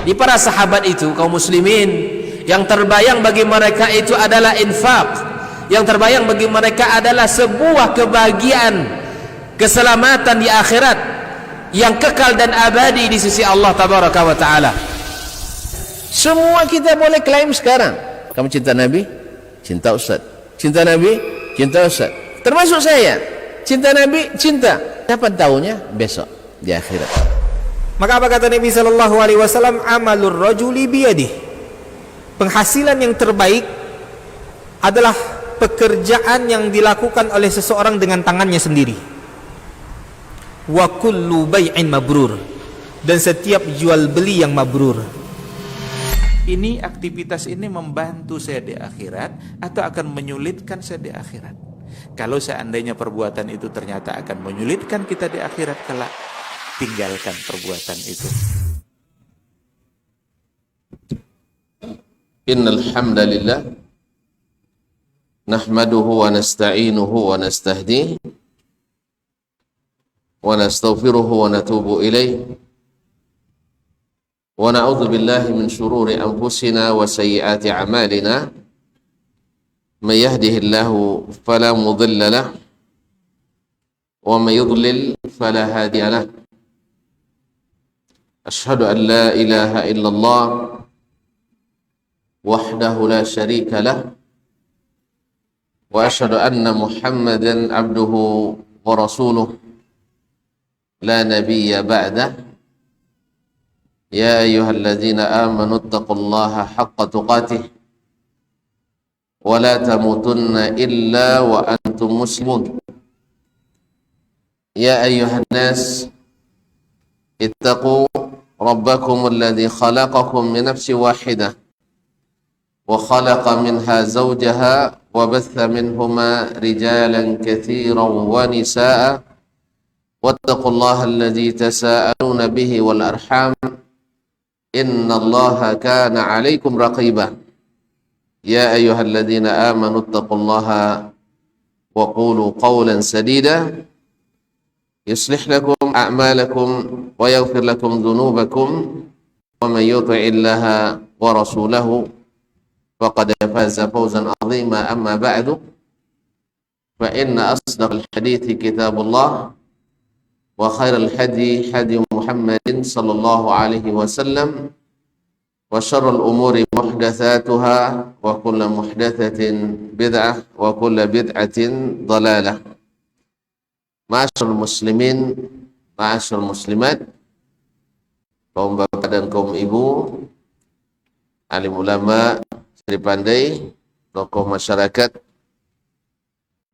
Di para sahabat itu, kaum muslimin, yang terbayang bagi mereka itu adalah infak, yang terbayang bagi mereka adalah sebuah kebahagiaan, keselamatan di akhirat yang kekal dan abadi di sisi Allah tabaraka wa taala. Semua kita boleh klaim sekarang, kamu cinta Nabi, cinta Ustaz. Cinta Nabi, cinta Ustaz. Termasuk saya, cinta Nabi, cinta. Kapan tahunya? Besok di akhirat. Maka apa kata Nabi sallallahu alaihi wasallam? Amalur rajuli biyadih. Penghasilan yang terbaik adalah pekerjaan yang dilakukan oleh seseorang dengan tangannya sendiri. Wa kullu bai'in mabrur, dan setiap jual beli yang mabrur. Ini aktivitas ini membantu saya di akhirat atau akan menyulitkan saya di akhirat? Kalau seandainya perbuatan itu ternyata akan menyulitkan kita di akhirat kelak, tinggalkan perbuatan itu. Innal hamdalillah nahmaduhu wa nasta'inuhu wa nastahdihi wa nastaghfiruhu wa natubu ilayhi wa na'udzu billahi min shururi anfusina wa sayyiati a'malina may yahdihillahu fala mudilla lahu wa may yudlil fala hadiya lahu. Ashhadu an la ilaha illallah wahdahu la syarika lahu wa ashhadu anna Muhammadan abduhu wa rasuluh la nabiyya ba'dah. Ya ayyuhalladzina amanu taqullaha haqqa tuqatih wa la tamutunna illa wa antum muslimun. Ya ayyuhan nas ittaqu rabbakum alladzi khalaqakum min nafsin wahidah wa khalaqa minha zawjaha wa batha minhuma rijalan katsiran wa nisaa wattaqullaha alladzi tasaaluna bihi wal arham innallaha kana 'alaikum raqiba. Ya ayyuhalladzina amanu taqullaha wa qulu qawlan sadida yuslih lakum a'malakum wa yaghfir lakum dhunubakum wa man yuti'illaha wa rasulahu faqad faza fawzan 'azima. Amma ba'du, fa inna asdaqal hadithi kitabullah wa khairal hadi hadi Muhammadin sallallahu alaihi wasallam wa syarrul umuri muhdatsatuha wa kullu muhdatsatin bid'ah wa kullu bid'atin dhalalah. Ma'asyiral muslimin, ma'asyiral muslimat, kaum bapak dan kaum ibu, alim ulama, santri pandai, tokoh masyarakat,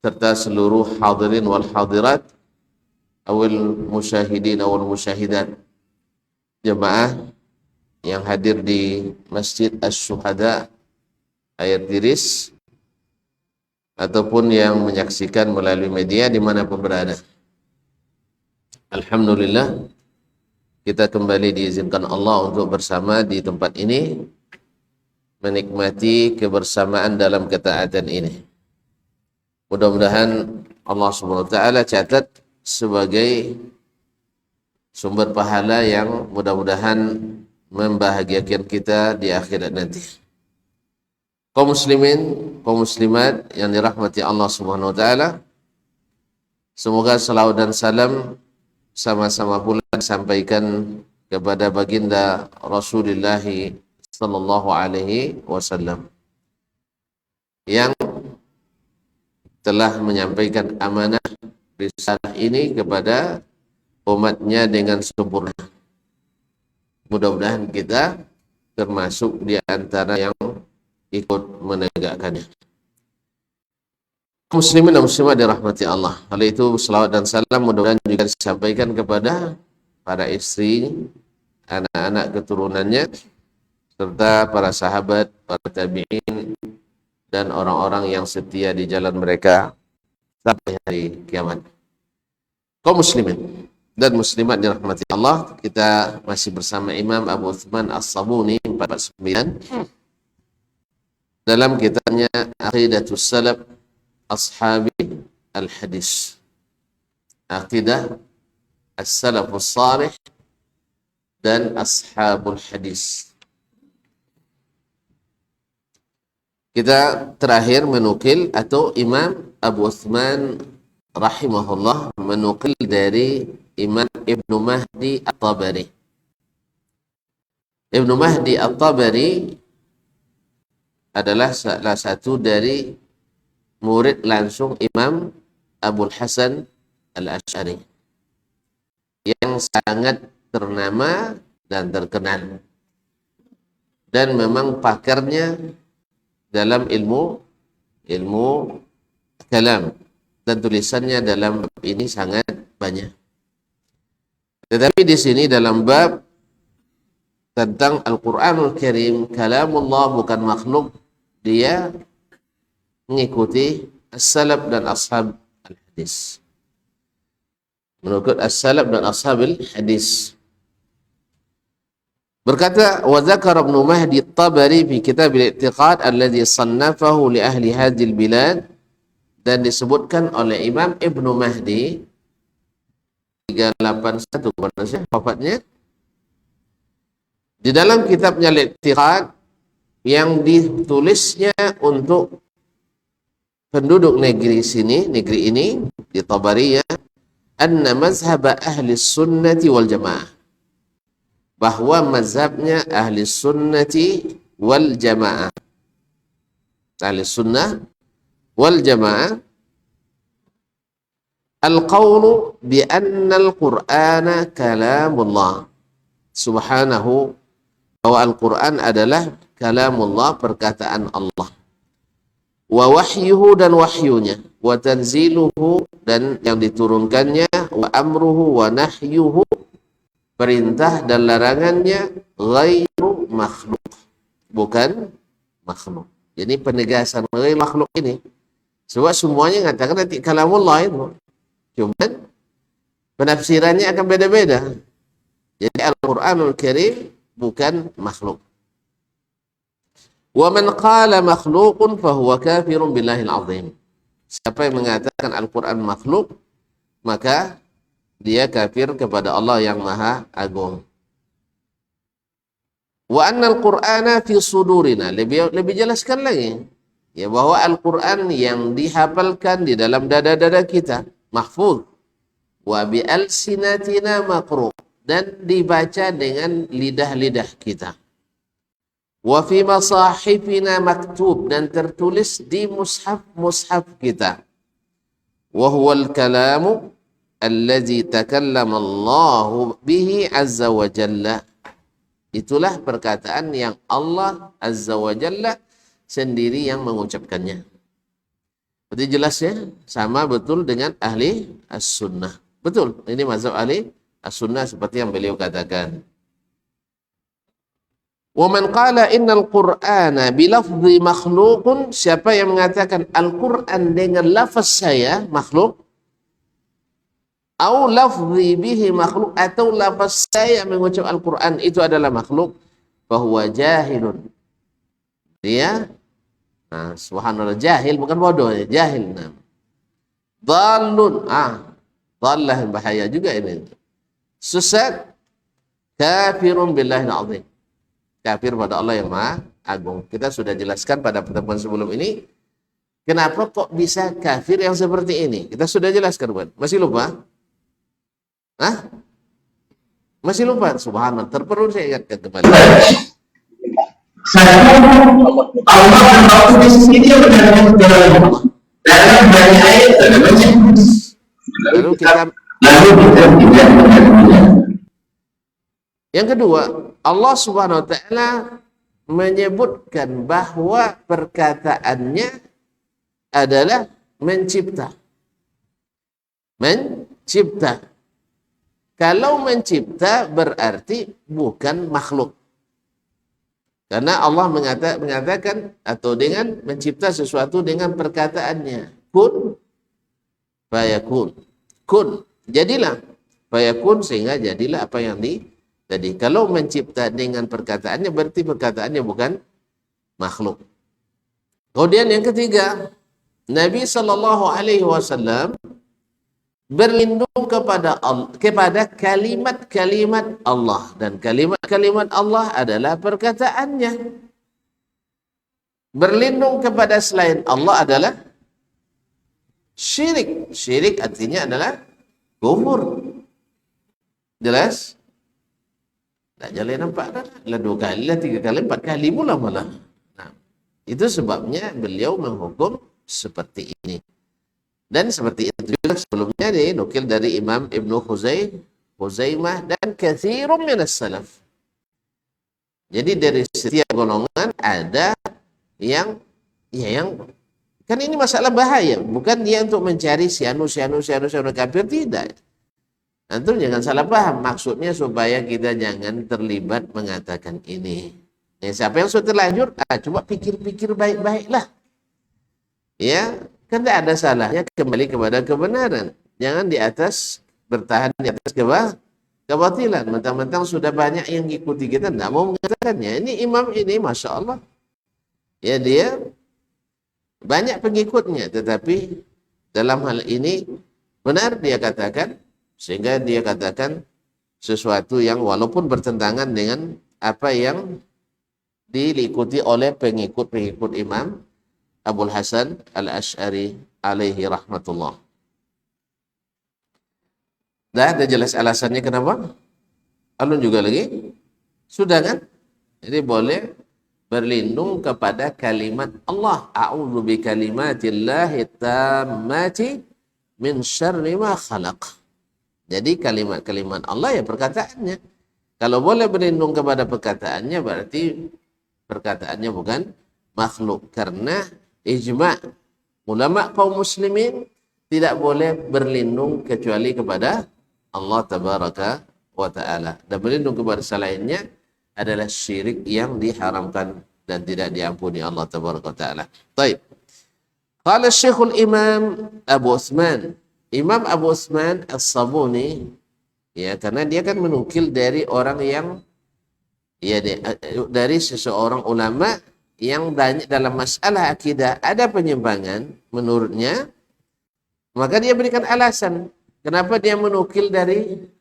serta seluruh hadirin wal hadirat, awal musyahidin awal musyahidat, jemaah yang hadir di Masjid Asy-Syuhada Ayat Tiris ataupun yang menyaksikan melalui media dimanapun berada. Alhamdulillah, kita kembali diizinkan Allah untuk bersama di tempat ini, menikmati kebersamaan dalam ketaatan ini. Mudah-mudahan Allah Subhanahu wa taala catat sebagai sumber pahala yang mudah-mudahan membahagiakan kita di akhirat nanti. Kaum muslimin, kaum muslimat yang dirahmati Allah Subhanahu wa taala, semoga salawat dan salam sama-sama pula disampaikan kepada baginda Rasulullah sallallahu alaihi wasallam yang telah menyampaikan amanah risalah ini kepada umatnya dengan sempurna. Mudah-mudahan kita termasuk di antara yang ikut menegakkannya. Muslimin dan muslimat dirahmati Allah. Hal itu selawat dan salam mudah-mudahan juga disampaikan kepada para istri, anak-anak keturunannya, serta para sahabat, para tabi'in, dan orang-orang yang setia di jalan mereka sampai hari kiamat. Kaum muslimin dan muslimat dirahmati Allah, kita masih bersama Imam Abu Uthman As-Sabuni 449 dalam kitabnya Aqidatus Salaf Ashabi Al-Hadis, Aqidah As-Salafus Salih dan ashabul hadis. Kita terakhir menukil atau Imam Abu Uthman rahimahullah menukil dari Imam Ibnu Mahdi At-Tabari. Ibnu Mahdi At-Tabari adalah salah satu dari murid langsung Imam Abul Hasan Al-Asy'ari yang sangat ternama dan terkenal, dan memang pakarnya dalam ilmu kalam, dan tulisannya dalam bab ini sangat banyak. Tetapi di sini dalam bab tentang Al-Quranul Karim, kalamullah bukan makhluk, dia mengikuti as-salaf dan ashab al-hadis. Menurut as-salaf dan ashab al-hadis. Berkata, wa dzakara Ibnu Mahdi At-Tabari fi kitab al-i'tiqad alladhi sannafahu li ahli hadhihi al-bilad, dan disebutkan oleh Imam Ibnu Mahdi 381 manusia wafatnya di dalam kitabnya Al-I'tiqad yang ditulisnya untuk penduduk negeri ini di Tabariyah, anna mazhab ahli sunnati wal jamaah, bahwa mazhabnya ahli sunnati wal jamaah, ahli sunnah wal jamaah, al-qawlu bi anna al-Qur'ana kalamullah subhanahu, bahwa Al-Quran adalah kalamullah, perkataan Allah, wa wahyuhu, dan wahyunya, wa tanziluhu, dan yang diturunkannya, wa amruhu wa nahyuhu, perintah dan larangannya, ghairu makhluk, bukan makhluk. Jadi penegasan ghairu makhluk ini, sebab semuanya mengatakan nanti kalamullah itu, cuman penafsirannya akan beda-beda. Jadi Al-Quranul Karim bukan makhluk. Wa man qala makhluqun fahuwa kafirun billahil azim. Siapa yang mengatakan Al-Quran makhluk, maka dia kafir kepada Allah yang Maha Agung. Wa anna al-Qur'ana fi sudurina, lebih jelaskan lagi, ya, bahwa Al-Quran yang dihafalkan di dalam dada-dada kita, mahfuz, wa bi alsinatina maqru', dan dibaca dengan lidah-lidah kita. Wa fi masahifina maktub, dan tertulis di mushaf kita. Wa huwal kalamu allazi takallama Allahu bihi azza wa jalla. Itulah perkataan yang Allah azza wa jalla sendiri yang mengucapkannya. Berarti jelasnya sama betul dengan ahli as-sunnah. Betul, ini mazhab ahli as-sunnah seperti yang beliau katakan. Wa man qala innal Qur'ana bilafzi makhluqun, siapa yang mengatakan Al-Qur'an dengan lafaz saya makhluk, au lafzi bihi makhluk, atau lafaz saya mengucap Al-Qur'an itu adalah makhluk, fahuwa jahilun. Dia subhanallah, jahil, bukan bodoh, jahil. Dhalun, dhallah, bahaya juga ini. Sesat, kafirun billahil azim, kafir pada Allah yang Maha Agung. Kita sudah jelaskan pada pertemuan sebelum ini, kenapa kok bisa kafir yang seperti ini. Kita sudah jelaskan, bukan? Masih lupa? Masih lupa? Subhanallah, terperlu saya ingatkan kembali. Allah bermaksud di sini dia benar-benar dalam banyak ayat dan banyak hadis. Lalu kita yang kedua, Allah Subhanahu wa taala menyebutkan bahwa perkataannya adalah mencipta. Mencipta. Kalau mencipta berarti bukan makhluk. Karena Allah mengatakan atau dengan mencipta sesuatu dengan perkataannya. Kun fayakun. Kun, jadilah. Fayakun, sehingga jadilah apa yang tadi. Kalau mencipta dengan perkataannya berarti perkataannya bukan makhluk. Kemudian yang ketiga, Nabi SAW berlindung kepada Allah, kepada kalimat-kalimat Allah, dan kalimat-kalimat Allah adalah perkataannya. Berlindung kepada selain Allah adalah syirik. Syirik artinya adalah kufur. Jelas? Tak jalan nampak dah. Lah 2 kali, lah 3 kali, 4 kali pula malah. Nah, itu sebabnya beliau menghukum seperti ini. Dan seperti itu juga sebelumnya dinukil dari Imam Ibnu Khuzaimah dan katsirun minas salaf. Jadi dari setiap golongan ada yang kan ini masalah bahaya, bukan dia untuk mencari si anu kafir, tidak. Antum jangan salah paham, maksudnya supaya kita jangan terlibat mengatakan ini. Siapa yang sudah terlanjur, coba pikir-pikir baik-baiklah. Ya, kan tidak ada salahnya kembali kepada kebenaran. Jangan bertahan di atas kebatilan. Mentang-mentang sudah banyak yang ikuti kita, tidak mau mengatakannya. Ini imam ini, Masya Allah. Ya, dia banyak pengikutnya, tetapi dalam hal ini benar dia katakan, sehingga dia katakan sesuatu yang walaupun bertentangan dengan apa yang diikuti oleh pengikut-pengikut Imam Abul Hasan Al-Asy'ari alaihi rahmatullah. Dah ada jelas alasannya kenapa? Alun juga lagi? Sudah kan? Jadi boleh berlindung kepada kalimat Allah. A'udzu bi kalimatillahi tammati min syarri ma khalaq. Jadi kalimat-kalimat Allah ya perkataannya. Kalau boleh berlindung kepada perkataannya, berarti perkataannya bukan makhluk. Karena ijma' ulama kaum muslimin tidak boleh berlindung kecuali kepada Allah tabaraka wa ta'ala. Dan berlindung kepada selainnya adalah syirik yang diharamkan dan tidak diampuni Allah tabaraka wa ta'ala. Baik. Qala Syekhul Imam Abu Utsman, Imam Abu Utsman As-Sabuni, ya, karena dia kan menukil dari orang yang dari seseorang ulama yang banyak dalam masalah akidah ada penyimpangan menurutnya, maka dia berikan alasan kenapa dia menukil dari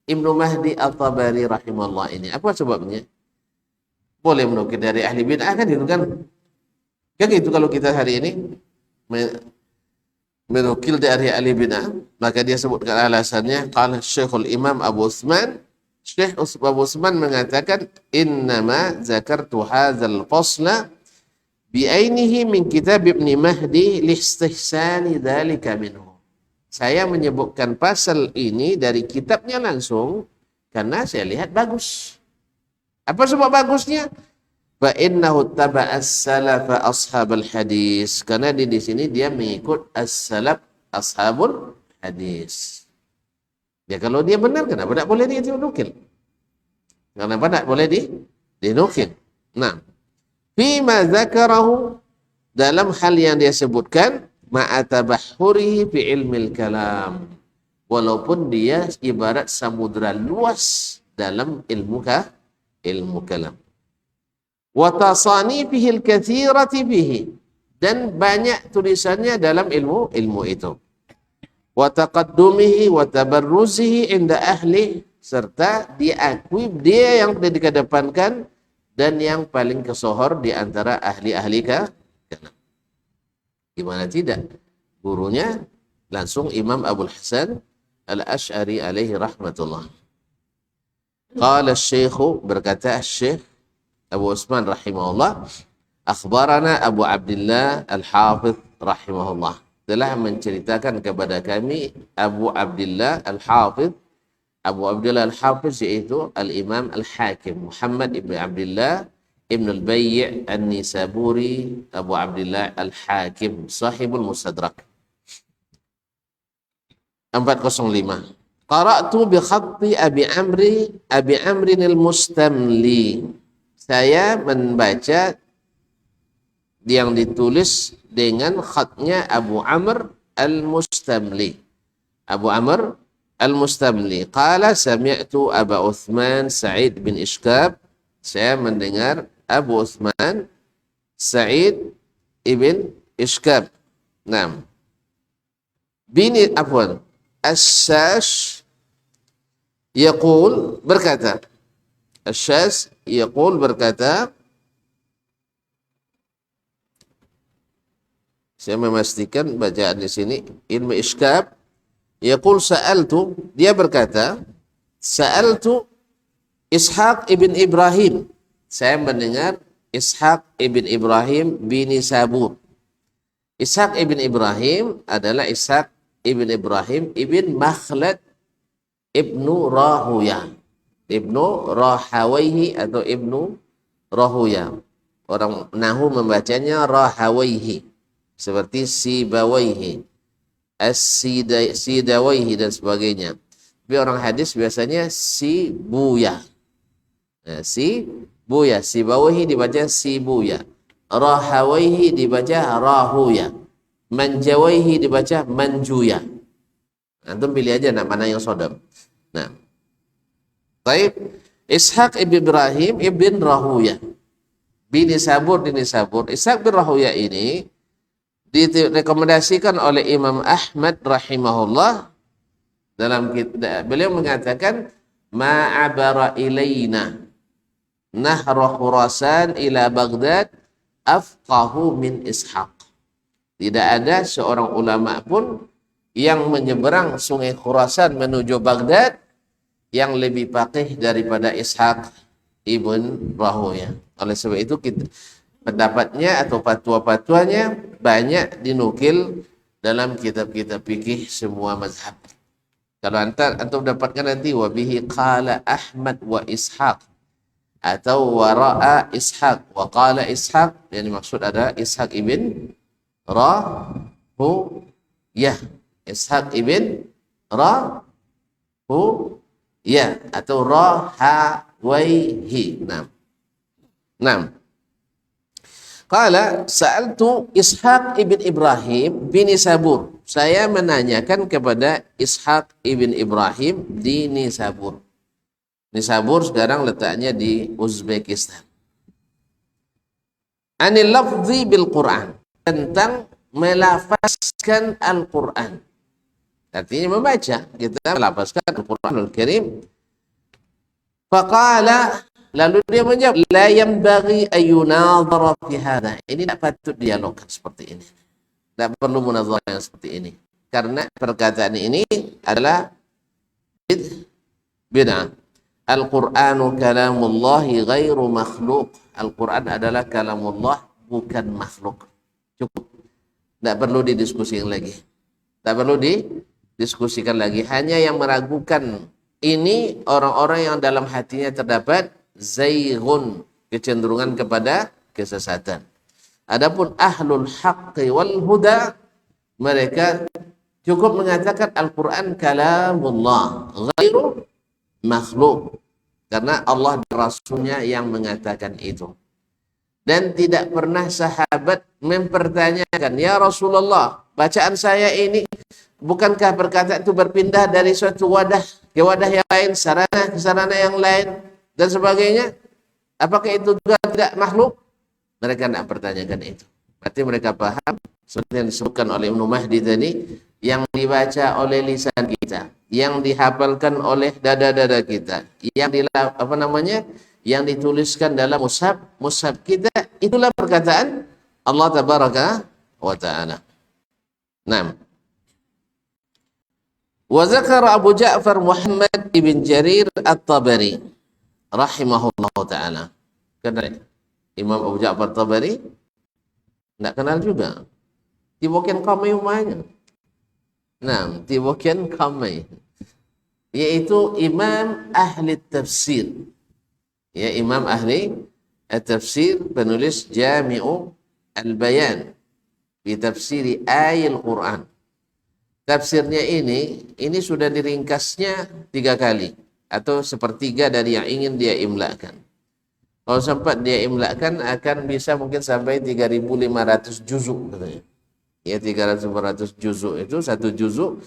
Ibnu Mahdi At-Tabari rahimahullah ini. Apa sebabnya? Boleh menukil dari ahli bid'ah kan itu kan. Kan itu kalau kita hari ini menukil dari ahli bid'ah, maka dia sebutkan alasannya. Qala Syekhul Imam Abu Utsman, Syekh Abu Utsman mengatakan, innama zakartu hadzal fasla bi'ainihi min kitab Ibnu Mahdi listihsani dzalika minhu. Saya menyebutkan pasal ini dari kitabnya langsung karena saya lihat bagus. Apa sebab bagusnya? Fa innahu taba'as salafa ashabul hadis. Karena di sini dia mengikut as-salaf ashabul hadis. Ya kalau dia benar, kenapa tidak boleh dinukil? Kenapa tidak boleh dinukil? Nah, fima zakarahu, dalam hal yang dia sebutkan, ma'atabahurihi fi ilmil kalam, walaupun dia ibarat samudra luas dalam ilmu kalam. Wa tasanifihi al-katsirati fihi, dan banyak tulisannya dalam ilmu itu. Wa taqaddumihi wa tabarruzihi inda ahli, serta diakui dia yang dikedepankan dan yang paling kesohor di antara ahli-ahli kalam. Gimana tidak? Gurunya langsung Imam Abul Hasan Al-Asy'ari alaihi rahmatullah. Qala Syekh, berkata Syekh Abu Utsman rahimahullah, akhbarana Abu Abdullah Al-Hafidh rahimahullah, telah menceritakan kepada kami Abu Abdullah Al-Hafidh. Abu Abdullah Al-Hafidh yaitu Al-Imam Al-Hakim Muhammad ibn Abdullah ibn Al-Bayy' An-Nisaburi, Abu Abdullah Al-Hakim sahibul Mustadrak. 405. Qara'tu bi khatti Abi Amrin al-Mustamli. Saya membaca yang ditulis dengan khatnya Abu Amr al-Mustamli. Abu Amr al-Mustamli. Qala sami'tu Aba Uthman Sa'id bin Ishkab. Saya mendengar Abu Uthman Sa'id ibn Ishkab. Naam. Asy-Syash yaqul berkata, Asy-Syash yaqul berkata, saya memastikan bacaan di sini ilmu iskab. Yaqul sa'altu, dia berkata, sa'altu Ishaq ibn Ibrahim. Saya mendengar Ishaq ibn Ibrahim bin Sabur. Ishaq ibn Ibrahim adalah Ishaq ibn Ibrahim ibn Makhlad ibnu Rahuyah, ibnu Rahawaihi atau ibnu Rahuyah. Orang Nahu membacanya Rahawaihi, seperti Sibawaihi, As-Sidawaihi dan sebagainya. Tapi orang hadis biasanya Sibuya. Nah, Sibuya, Sibawaihi dibaca Sibuya, Rahawaihi dibaca Rahuya, Manjawaihi dibaca Manjuya. Antum pilih aja mana yang sodam. Nah, baik. Ishaq ibn Ibrahim ibn Rahuya bin Sabur. Ishaq bin Rahuya ini direkomendasikan oleh Imam Ahmad rahimahullah dalam beliau mengatakan ma'abara ilaina nahra Khurasan ila Baghdad afqahu min Ishaq. Tidak ada seorang ulama pun yang menyeberang sungai Khurasan menuju Baghdad yang lebih faqih daripada Ishaq ibn Rahuya. Oleh sebab itu pendapatnya atau fatwa-fatwanya banyak dinukil dalam kitab-kitab fikih semua mazhab. Kalau antum dapatkan nanti wabihi qala Ahmad wa Ishaq atau wara'a Ishaq wa qala Ishaq, yang dimaksud ada Ishaq ibn Rahuyah, Ishaq ibn Rahuyah atau Rahawaihi. Nah. Qala sa'altu Ishaq ibn Ibrahim bin Sabur. Saya menanyakan kepada Ishaq ibn Ibrahim di Nisabur. Nisabur sekarang letaknya di Uzbekistan. Anil lafzi bil Quran, tentang melafazkan Al-Quran. Artinya membaca, kita melafazkan Al-Quranul Karim. Faqala, lalu dia menjawab, la yanbaghi ayunadhara fi hadha. Ini tidak patut dialogkan seperti ini. Tidak perlu munadharah yang seperti ini. Karena perkataan ini adalah bid'ah. Al-Qur'anu kalamullahi ghairu makhluk. Al-Quran adalah kalamullah, bukan makhluk. Cukup. Tidak perlu didiskusikan lagi. Tidak perlu didiskusikan lagi. Hanya yang meragukan ini orang-orang yang dalam hatinya terdapat zaighun, kecenderungan kepada kesesatan. Adapun ahlul haqqi wal huda, mereka cukup mengatakan Al-Quran kalamullah ghairu makhluk, karena Allah dan Rasulnya yang mengatakan itu. Dan tidak pernah sahabat mempertanyakan, ya Rasulullah, bacaan saya ini bukankah perkataan itu berpindah dari suatu wadah ke wadah yang lain, sarana ke sarana yang lain dan sebagainya, apakah itu juga tidak makhluk? Mereka tidak pertanyakan itu. Berarti mereka paham seperti yang disebutkan oleh Ibnu Mahdi tadi, yang dibaca oleh lisan kita, yang dihafalkan oleh dada-dada kita, yang yang dituliskan dalam mushaf kita, itulah perkataan Allah tabaraka wa taala. Naam. Wa zakara Abu Ja'far Muhammad ibn Jarir At-Tabari rahimahullahu taala. Kenal Imam Abu Ja'far At-Tabari? Tidak kenal juga. Tiboken kami umanya. Nah, tiboken kami, yaitu imam ahli tafsir. Ya, imam ahli tafsir, penulis Jami'u al-Bayan fi tafsiri ayil Quran. Tafsirnya ini sudah diringkasnya 3 kali atau sepertiga dari yang ingin dia imlakan. Kalau sempat dia imlakan akan bisa mungkin sampai 3.500 juzuk katanya. Ya, 300-400 juzuk itu, satu juzuk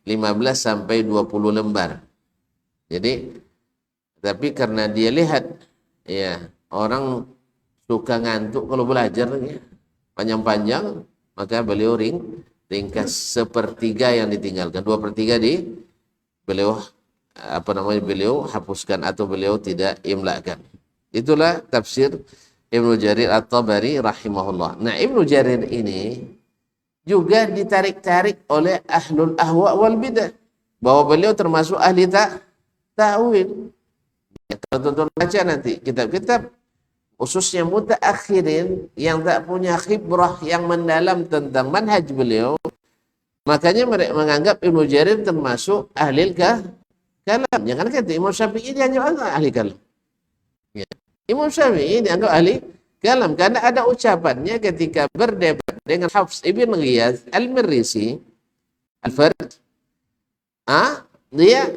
15 sampai 20 lembar. Jadi, tapi karena dia lihat ya orang suka ngantuk kalau belajar ya, panjang-panjang, maka beliau ringkas sepertiga yang ditinggalkan, 2/3 di beliau beliau hapuskan atau beliau tidak imlakan. Itulah tafsir Ibnu Jarir At-Tabari rahimahullah. Nah, Ibnu Jarir ini juga ditarik-tarik oleh ahlul ahwa wal bidah, bahwa beliau termasuk ahli ta'wil. Ya, kalau tonton baca nanti kitab-kitab khususnya mutaakhirin yang tak punya khibrah yang mendalam tentang manhaj beliau, makanya mereka menganggap Ibnu Jarir termasuk ahli kalam. Jangan kata Imam Syafi'i dianggap ahli kalam. Ya. Imam Syafi'i dianggap ahli kalam karena ada ucapannya ketika berdebat dengan Hafs ibn Ghiyath al-Marrisi al-Fard. Dia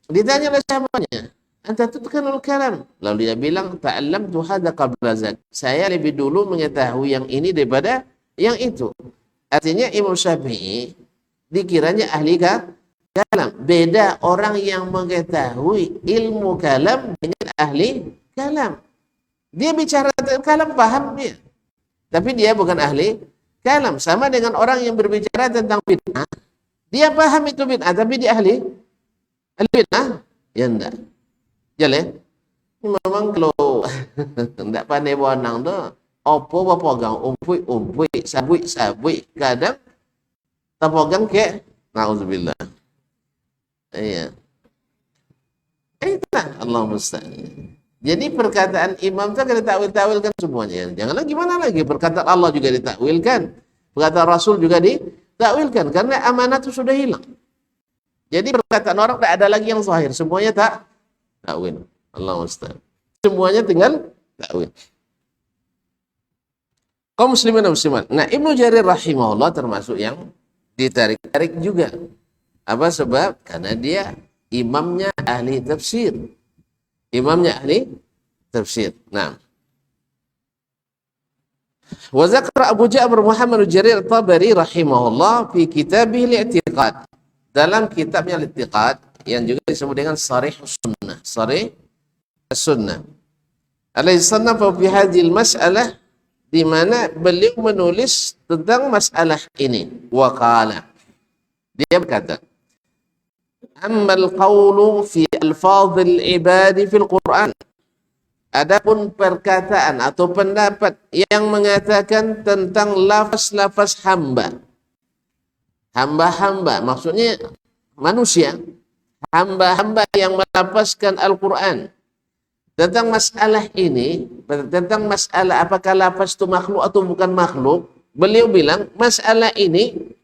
ditanya oleh sahabatnya, "Anta tutqinul kalam?" Lalu dia bilang, "Ta'allamtu hadza qabla zak." Saya lebih dulu mengetahui yang ini daripada yang itu. Artinya Imam Syafi'i dikiranya ahli kalam. Beda orang yang mengetahui ilmu kalam dengan ahli kalam. Dia bicara kalam paham dia, tapi dia bukan ahli kalam. Sama dengan orang yang berbicara tentang bid'ah, dia paham itu bid'ah, tapi dia ahli bid'ah, ya enggak. Jalan. Memang kalau enggak pandai bonang tu, opo pegang umpui, sabui, kadang tak pegang ke, na'udzubillah. Iya. Itulah Allah musta'an. Jadi perkataan imam itu akan ditakwil-takwilkan semuanya. Janganlah gimana lagi, perkataan Allah juga ditakwilkan, perkataan Rasul juga ditakwilkan, karena amanah itu sudah hilang. Jadi perkataan orang tak ada lagi yang zahir, semuanya takwil. Allah musta'an. Semuanya tinggal takwil. Kaum muslimin dan muslimat. Nah, Ibnu Jarir rahimahullah termasuk yang ditarik-tarik juga. Apa sebab? Karena dia imamnya ahli tafsir. Imamnya ahli tafsir. Nah. Wa zakara Abu Ja'far Muhammad Jarir Tabari rahimahullah fi kitabih al-i'tiqad. Dalam kitabnya al-i'tiqad yang juga disebut dengan Sharih Sunnah. Sharih Sunnah. Alaihi sannafa fi hadhihi al-mas'alah, di mana beliau menulis tentang masalah ini. Wa qala. Dia berkata, "Ammal qawlu fi alfadhil ibadi fil Qur'an." Adapun perkataan atau pendapat yang mengatakan tentang lafaz-lafaz hamba. Hamba-hamba maksudnya manusia, hamba-hamba yang melafazkan Al-Qur'an. Tentang masalah ini, tentang masalah apakah lafaz itu makhluk atau bukan makhluk, beliau bilang masalah ini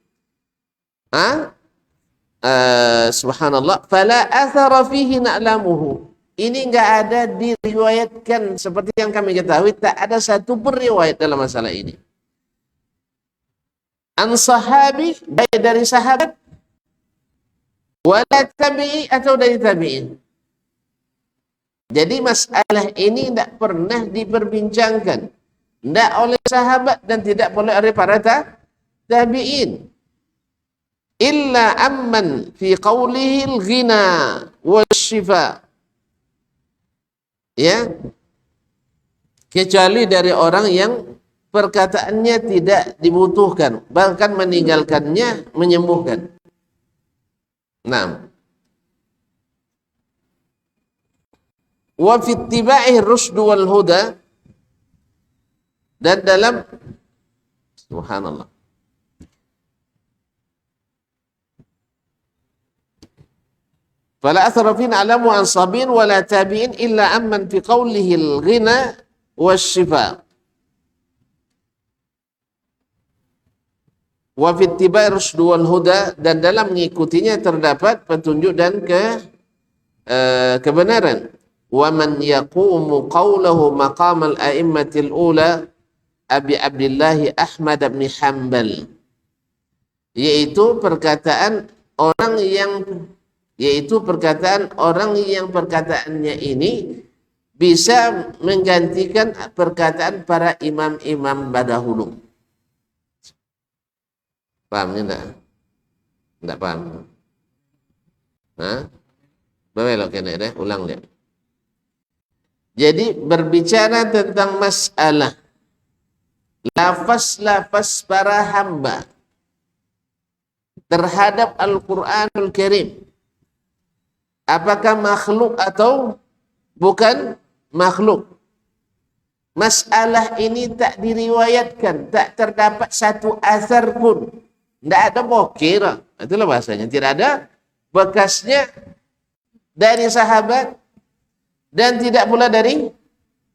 subhanallah, fala athara fihi na'lamuhu. Ini enggak ada diriwayatkan seperti yang kami ketahui, tak ada satu periwayat dalam masalah ini. An sahabi, baik dari sahabat, wala tabi'i atau dari tabi'in. Jadi masalah ini tidak pernah diperbincangkan, tidak oleh sahabat dan tidak oleh para tabi'in. Illa amman fi qawlihi al-ghina wasyifa. Ya. Kecuali dari orang yang perkataannya tidak dibutuhkan, bahkan meninggalkannya menyembuhkan. Nah. Wa fi ittiba'i rusyd wal huda, dan dalam subhanallah. Fala athara fi na'lamu an sabin wala tabi'in illa amman fi qawlihi al-ghina wasyifa. Wa fi ittiba'i rusyd wal huda, dan dalam mengikutinya terdapat petunjuk dan kebenaran. Wa man yaqumu qawlahu maqam al-a'immatil ula Abi Abdillah Ahmad bin Hanbal, yaitu perkataan orang yang perkataannya ini bisa menggantikan perkataan para imam-imam dahulu. Pahamnya enggak? Enggak paham? Belok kena deh, ulang dia. Jadi berbicara tentang masalah lafaz-lafaz para hamba terhadap Al-Quranul Karim. Apakah makhluk atau bukan makhluk? Masalah ini tak diriwayatkan, tak terdapat satu asar pun. Tidak ada bokir. Itulah bahasanya. Tidak ada bekasnya dari sahabat dan tidak pula dari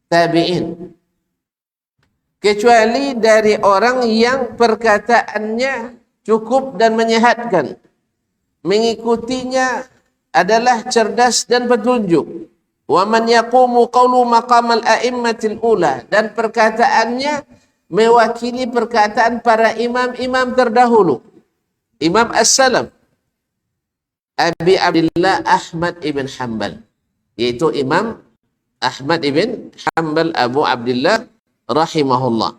tabi'in. Kecuali dari orang yang perkataannya cukup dan menyehatkan. Mengikutinya adalah cerdas dan petunjuk. Wa man yaqumu qawlu maqamal a'immatil ula, dan perkataannya mewakili perkataan para imam-imam terdahulu. Imam As-Salam Abi Abdullah Ahmad ibn Hanbal, yaitu Imam Ahmad ibn Hanbal Abu Abdullah rahimahullah.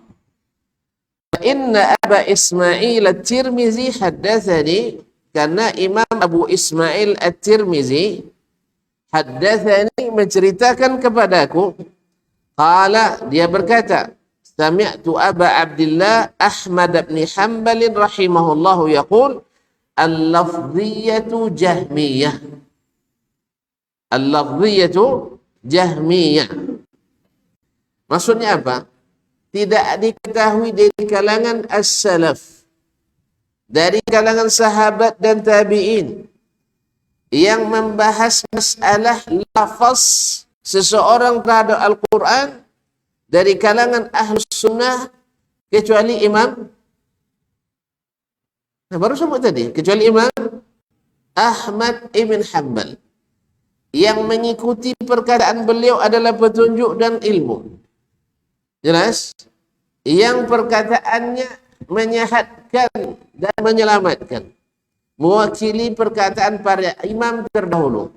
Inna Aba Ismail At-Tirmizi haddathani, karena Imam Abu Ismail At-Tirmizi haddathani, menceritakan kepadaku. Qala, dia berkata, sami'tu Aba Abdullah Ahmad bin Hanbal rahimahullahu yaqul al-lafdhiyatu jahmiyah. Al-lafdhiyatu jahmiyah. Maksudnya apa? Tidak diketahui dari kalangan as-salaf, dari kalangan sahabat dan tabi'in, yang membahas masalah lafaz seseorang terhadap Al-Quran dari kalangan Ahlus Sunnah, kecuali Imam, baru sebut tadi, kecuali Imam Ahmad ibn Hanbal, yang mengikuti perkataan beliau adalah petunjuk dan ilmu. Jelas? Yang perkataannya menyehatkan dan menyelamatkan, mewakili perkataan para imam terdahulu.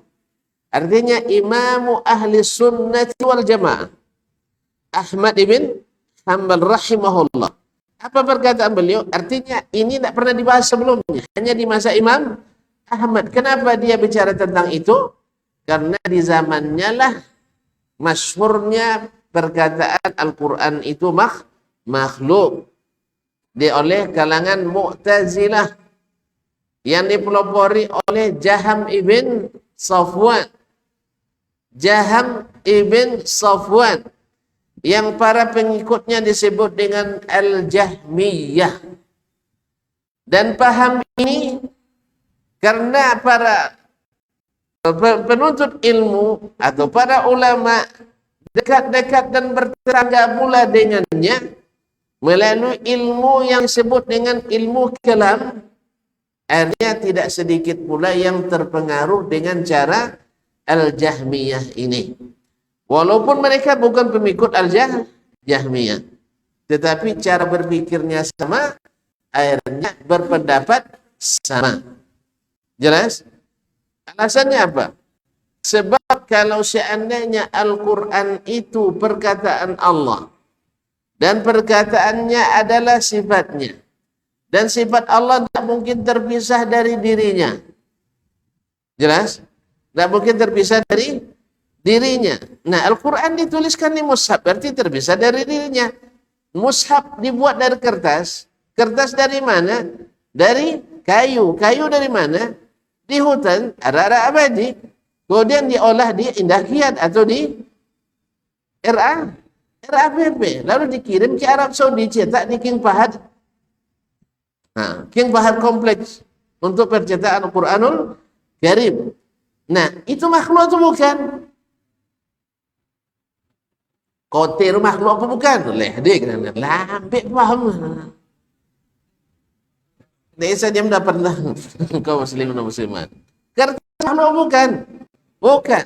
Artinya imamu ahli sunnati wal jamaah Ahmad ibn Hanbal rahimahullah. Apa perkataan beliau? Artinya ini tidak pernah dibahas sebelumnya, hanya di masa Imam Ahmad. Kenapa dia bicara tentang itu? Karena di zamannya lah masyhurnya perkataan Al-Quran itu makhluk oleh kalangan Mu'tazilah yang dipelopori oleh Jaham ibn Safwan. Jaham ibn Safwan yang para pengikutnya disebut dengan Al-Jahmiyah. Dan paham ini karena para penuntut ilmu atau para ulama dekat-dekat dan bertetangga pula dengannya melalui ilmu yang disebut dengan ilmu kalam. Akhirnya tidak sedikit pula yang terpengaruh dengan cara Al-Jahmiyah ini. Walaupun mereka bukan pengikut Al-Jahmiyah, tetapi cara berpikirnya sama, akhirnya berpendapat sama. Jelas? Alasannya apa? Sebab kalau seandainya Al-Quran itu perkataan Allah, dan perkataannya adalah sifatnya, dan sifat Allah tidak mungkin terpisah dari dirinya. Jelas? Tidak mungkin terpisah dari dirinya. Nah, Al-Quran dituliskan di mushaf, berarti terpisah dari dirinya. Mushaf dibuat dari kertas. Kertas dari mana? Dari kayu. Kayu dari mana? Di hutan, ara-ara abadi. Kemudian diolah di Indah Kiat atau di RAPP, lalu dikirim ke Arab Saudi, cetak di King Fahad. Nah, King Fahad Kompleks untuk percetakan Al-Quranul Karim. Nah, itu makhluk atau bukan? Kotir makhluk apa bukan? Lehdik, lambik paham. Desa dia mendapat kaum muslimin dan muslimat. Kertas makhluk bukan? Bukan.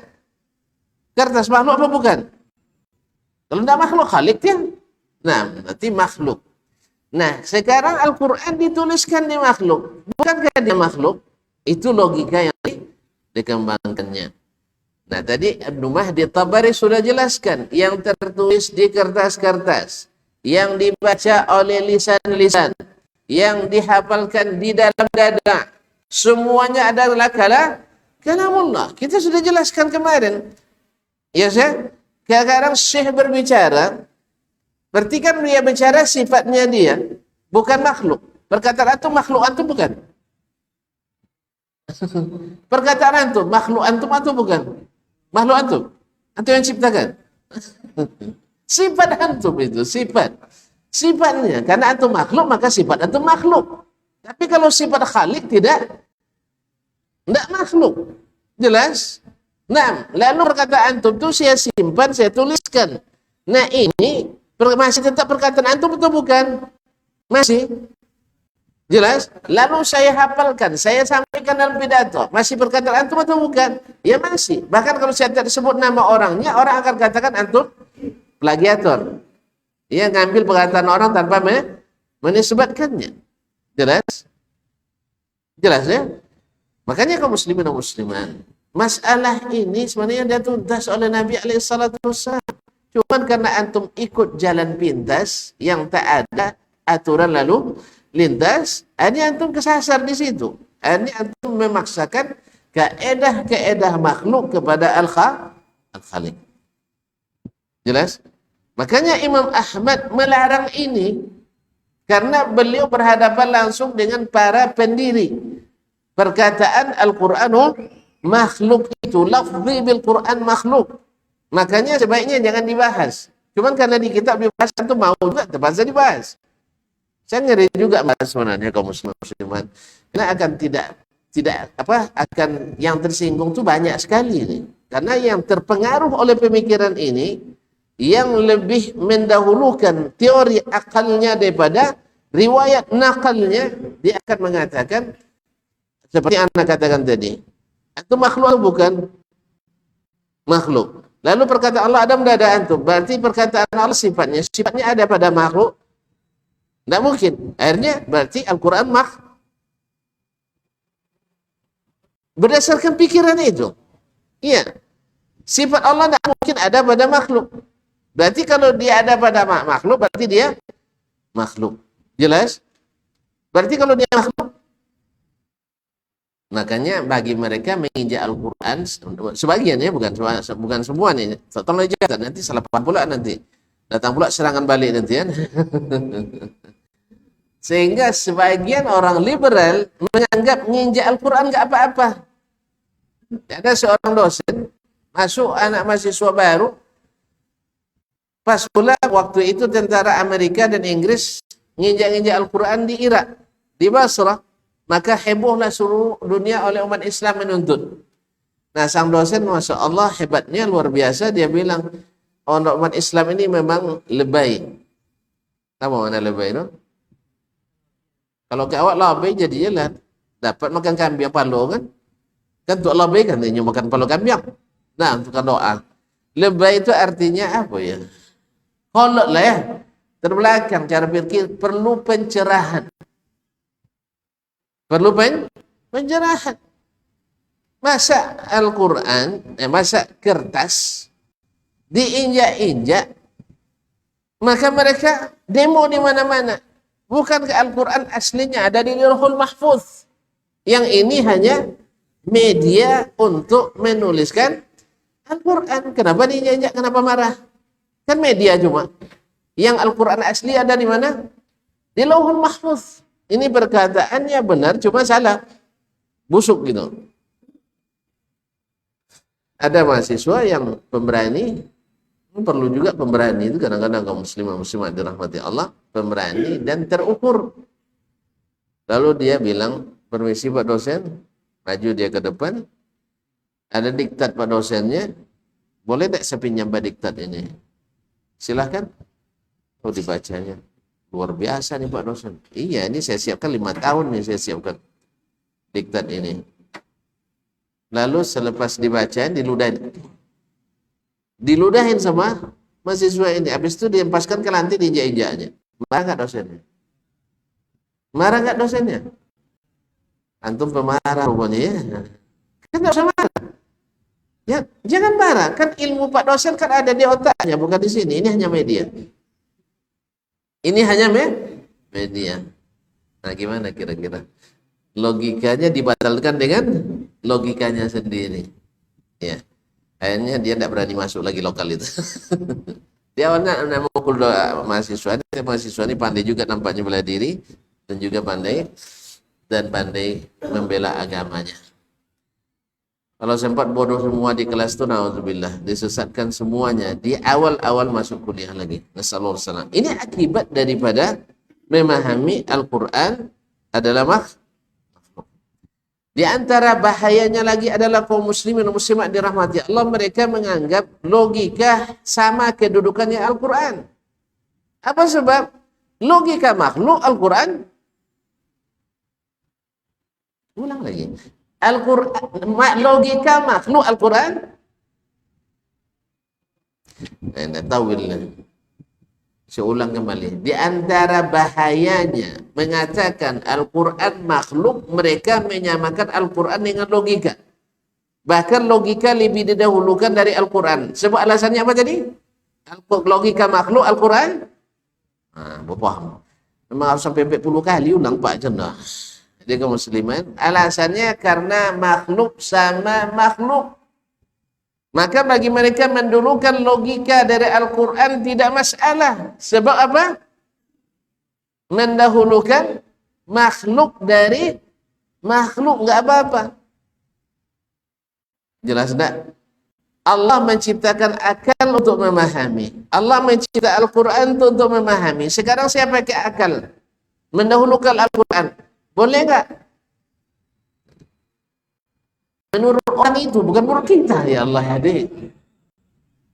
Kertas makhluk apa bukan? Kalau tidak makhluk, khalik dia. Nah, berarti makhluk. Nah, sekarang Al-Quran dituliskan di makhluk. Bukankah dia makhluk? Itu logika yang dikembangkannya. Nah, tadi Ibnu Mahdi Tabari sudah jelaskan. Yang tertulis di kertas-kertas, yang dibaca oleh lisan-lisan, yang dihafalkan di dalam dada, semuanya adalah kalamullah. Kita sudah jelaskan kemarin. Ya, sekarang Syekh berbicara, berarti kan dia bicara sifatnya dia, bukan makhluk. Perkataan itu makhluk itu bukan. Perkataan antum, makhluk antum atau bukan? Makhluk antum? Antum yang ciptakan? Sifat antum itu, sifat. Sifatnya, karena antum makhluk, maka sifat antum makhluk. Tapi kalau sifat khalik tidak makhluk. Jelas? Nah, lalu perkataan antum itu saya simpan, saya tuliskan. Nah ini masih tetap perkataan antum atau bukan? Masih? Jelas? Lalu saya hafalkan, saya sampaikan dalam pidato. Masih perkataan antum atau bukan? Ya masih. Bahkan kalau saya tidak sebut nama orangnya, orang akan katakan antum plagiator. Ia ngambil perkataan orang tanpa menisbatkannya. Jelas? Jelas ya? Makanya kaum muslimin dan muslimat, masalah ini sebenarnya dia tuntas oleh Nabi SAW. Cuman karena antum ikut jalan pintas yang tak ada aturan lalu lintas, ini antum kesasar di situ. Ini antum memaksakan kaedah-kaedah makhluk kepada al-Khaliq. Jelas? Makanya Imam Ahmad melarang ini karena beliau berhadapan langsung dengan para pendiri perkataan Al-Qur'anu makhluk itu, lafzi bil Qur'an makhluk. Makanya sebaiknya jangan dibahas. Cuman karena di kitab dibahas, itu mau juga terpaksa dibahas. Saya ngeri juga mas sebenarnya kaum muslimat. Karena akan akan yang tersinggung itu banyak sekali nih. Karena yang terpengaruh oleh pemikiran ini yang lebih mendahulukan teori akalnya daripada riwayat nakalnya, dia akan mengatakan seperti yang anda katakan tadi, itu makhluk atau bukan? Makhluk. Lalu perkataan Allah ada pada antum, berarti perkataan Allah sifatnya ada pada makhluk? Tidak mungkin. Akhirnya berarti Al-Quran berdasarkan pikiran itu. Iya. Sifat Allah tidak mungkin ada pada makhluk. Berarti kalau dia ada pada makhluk, berarti dia makhluk. Jelas? Berarti kalau dia makhluk, makanya bagi mereka menginjak Al-Quran, sebagian ya, bukan semua nih. Tolong dijaga, nanti salah paham pula nanti. Datang pula serangan balik nanti ya. Sehingga sebagian orang liberal menganggap menginjak Al-Quran nggak apa-apa. Ada seorang dosen masuk anak mahasiswa baru, pas pula waktu itu tentara Amerika dan Inggris nginjak-nginjak Al-Quran di Irak, di Basrah. Maka hebohlah seluruh dunia oleh umat Islam menuntut. Nah sang dosen Masya Allah hebatnya luar biasa, dia bilang umat Islam ini memang lebay. Tahu mana lebay no? Kalau ke awak lebay jadi jelas dapat makan kambing palo kan? Kan untuk lebay kan dia makan palo kambing. Nah untuk doa. Lebay itu artinya apa ya? Kolot lah ya. Terbelakang cara pikir, perlu pencerahan. Perlu pencerahan. Masa Al-Quran, masa kertas diinjak-injak, maka mereka demo di mana-mana. Bukankah Al-Quran aslinya ada di Lauhul Mahfuz? Yang ini hanya media untuk menuliskan Al-Quran. Kenapa diinjak-injak? Kenapa marah? Kan media cuma. Yang Al-Quran asli ada di mana? Di Lauhul Mahfuz. Ini perkataannya benar, cuma salah. Busuk gitu. Ada mahasiswa yang pemberani, perlu juga pemberani itu kadang-kadang kaum muslimah dirahmati Allah, pemberani dan terukur. Lalu dia bilang, permisi Pak dosen, maju dia ke depan, ada diktat Pak dosennya, boleh tak saya pinjam diktat ini? Silahkan. Oh dibacanya, luar biasa nih Pak dosen. Iya ini saya siapkan 5 tahun nih saya siapkan diktat ini. Lalu selepas dibacaan diludahin sama mahasiswa ini. Habis itu diempaskan ke lantai diinjak-injaknya. Marah nggak dosennya? Marah nggak dosennya? Antum pemarah rupanya ya. Kan nggak usah marah. Ya, jangan marah. Kan ilmu Pak dosen kan ada di otaknya, bukan di sini. Ini hanya media. Ini hanya media. Nah, gimana kira-kira? Logikanya dibatalkan dengan logikanya sendiri. Ya. Akhirnya dia tidak berani masuk lagi lokal itu. Dia awalnya memukul mahasiswa ini pandai juga nampaknya bela diri dan juga pandai membela agamanya. Kalau sempat bodoh semua di kelas itu, na'udzubillah, disesatkan semuanya di awal-awal masuk kuliah lagi. Nasallallahu alaihi wasallam. Ini akibat daripada memahami Al-Quran adalah makhluk. Di antara bahayanya lagi adalah kaum muslimin dan muslimat dirahmati Allah, mereka menganggap logika sama kedudukannya Al-Quran. Apa sebab? Logika makhluk, Al-Quran. Ulang lagi. Al-Quran, logika makhluk, Al-Quran. Nah, tawillah. Saya ulang kembali. Di antara bahayanya mengatakan Al-Quran makhluk, mereka menyamakan Al-Quran dengan logika. Bahkan logika lebih didahulukan dari Al-Quran. Sebab alasannya apa tadi? Logika makhluk, Al-Quran. Nah, paham. Memang harus sampai 40 kali ulang Pak Jenah. Jadi kaum musliman, alasannya karena makhluk sama makhluk. Maka bagi mereka mendulukan logika dari Al-Quran tidak masalah. Sebab apa? Mendahulukan makhluk dari makhluk, nggak apa-apa. Jelas tak? Allah menciptakan akal untuk memahami. Allah mencipta Al-Quran untuk memahami. Sekarang saya pakai akal, mendahulukan Al-Quran. Boleh nggak? Menurut orang itu, bukan menurut kita, ya Allah hadir.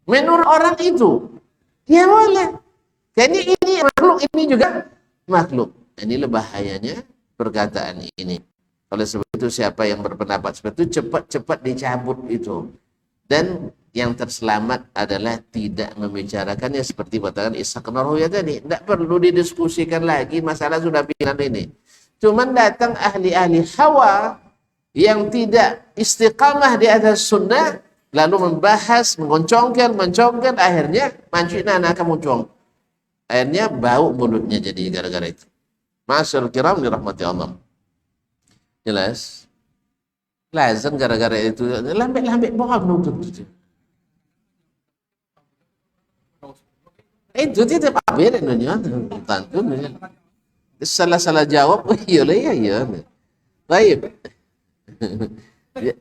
Menurut orang itu, ya boleh. Karena ini makhluk, ini juga makhluk. Inilah bahayanya perkataan ini. Oleh sebab itu, siapa yang berpendapat seperti itu, cepat-cepat dicabut itu. Dan yang terselamat adalah tidak membicarakannya seperti katakan Ishaq Narhoya tadi. Tidak perlu didiskusikan lagi, masalah sudah final ini. Cuman datang ahli-ahli hawa yang tidak istiqamah di atas sunnah, lalu membahas, mengoncongkan, akhirnya mancing anak muncung. Akhirnya bau mulutnya jadi gara-gara itu. Masyaallah kiram dirahmati Allah. Jelas? Lazim gara-gara itu lambek-lambek bohong nuntut itu. Itu tidak apa-apa dunia, tentu. Salah-salah jawab, iya. Baik.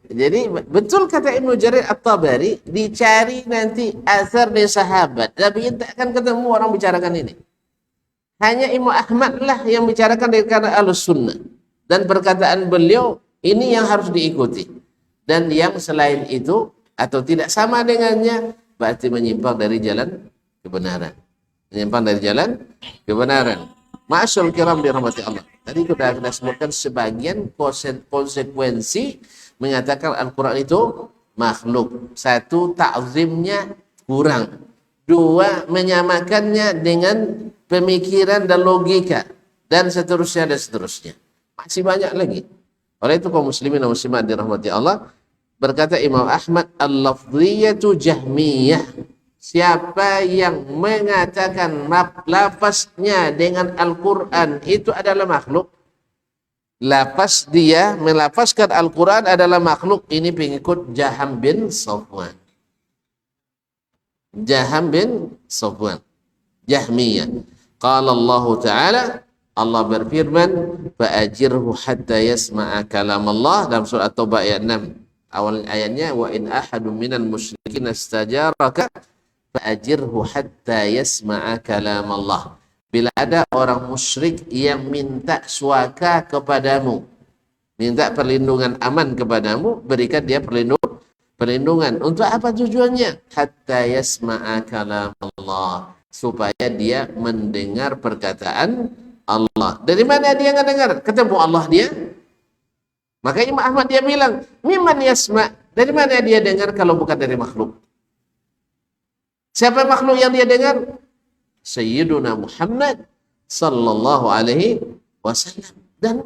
Jadi betul kata Ibnu Jarir At-Tabari, dicari nanti asar dari sahabat, tapi tak akan ketemu orang bicarakan ini. Hanya Imam Ahmad lah yang bicarakan dari karena Ahlus-Sunnah, dan perkataan beliau ini yang harus diikuti. Dan yang selain itu atau tidak sama dengannya berarti menyimpang dari jalan kebenaran. Menyimpang dari jalan kebenaran. Ma'asyul kiram dirahmati Allah. Tadi kita sebutkan sebagian konsekuensi mengatakan Al-Quran itu makhluk. Satu, ta'zimnya kurang. Dua, menyamakannya dengan pemikiran dan logika. Dan seterusnya. Masih banyak lagi. Oleh itu kaum muslimin dan muslimat dirahmati Allah, berkata Imam Ahmad, al-lafdhiyatu jahmiyah. Siapa yang mengatakan lafaznya dengan Al-Quran itu adalah makhluk, lafaz dia melafazkan Al-Quran adalah makhluk, ini pengikut Jaham bin Safwan. Jahmiyah. Qala Allah Ta'ala, Allah berfirman, fa'ajirhu hatta yasma'a kalam Allah, dalam surah At-Taubah ayat 6. Awal ayatnya, wa in ahadun minal musyrikin istajaraka fa'ajirhu hatta yasma'a kalam Allah. Bila ada orang musyrik yang minta suaka kepadamu, minta perlindungan aman kepadamu, berikan dia perlindungan. Untuk apa tujuannya? Hatta yasma'a kalam Allah, supaya dia mendengar perkataan Allah. Dari mana dia mendengar? Ketemu Allah dia. Maka Imam Ahmad dia bilang, mimman yasma', dari mana dia dengar kalau bukan dari makhluk? Siapa makhluk yang dia dengar? Sayyiduna Muhammad sallallahu alaihi wasallam. Dan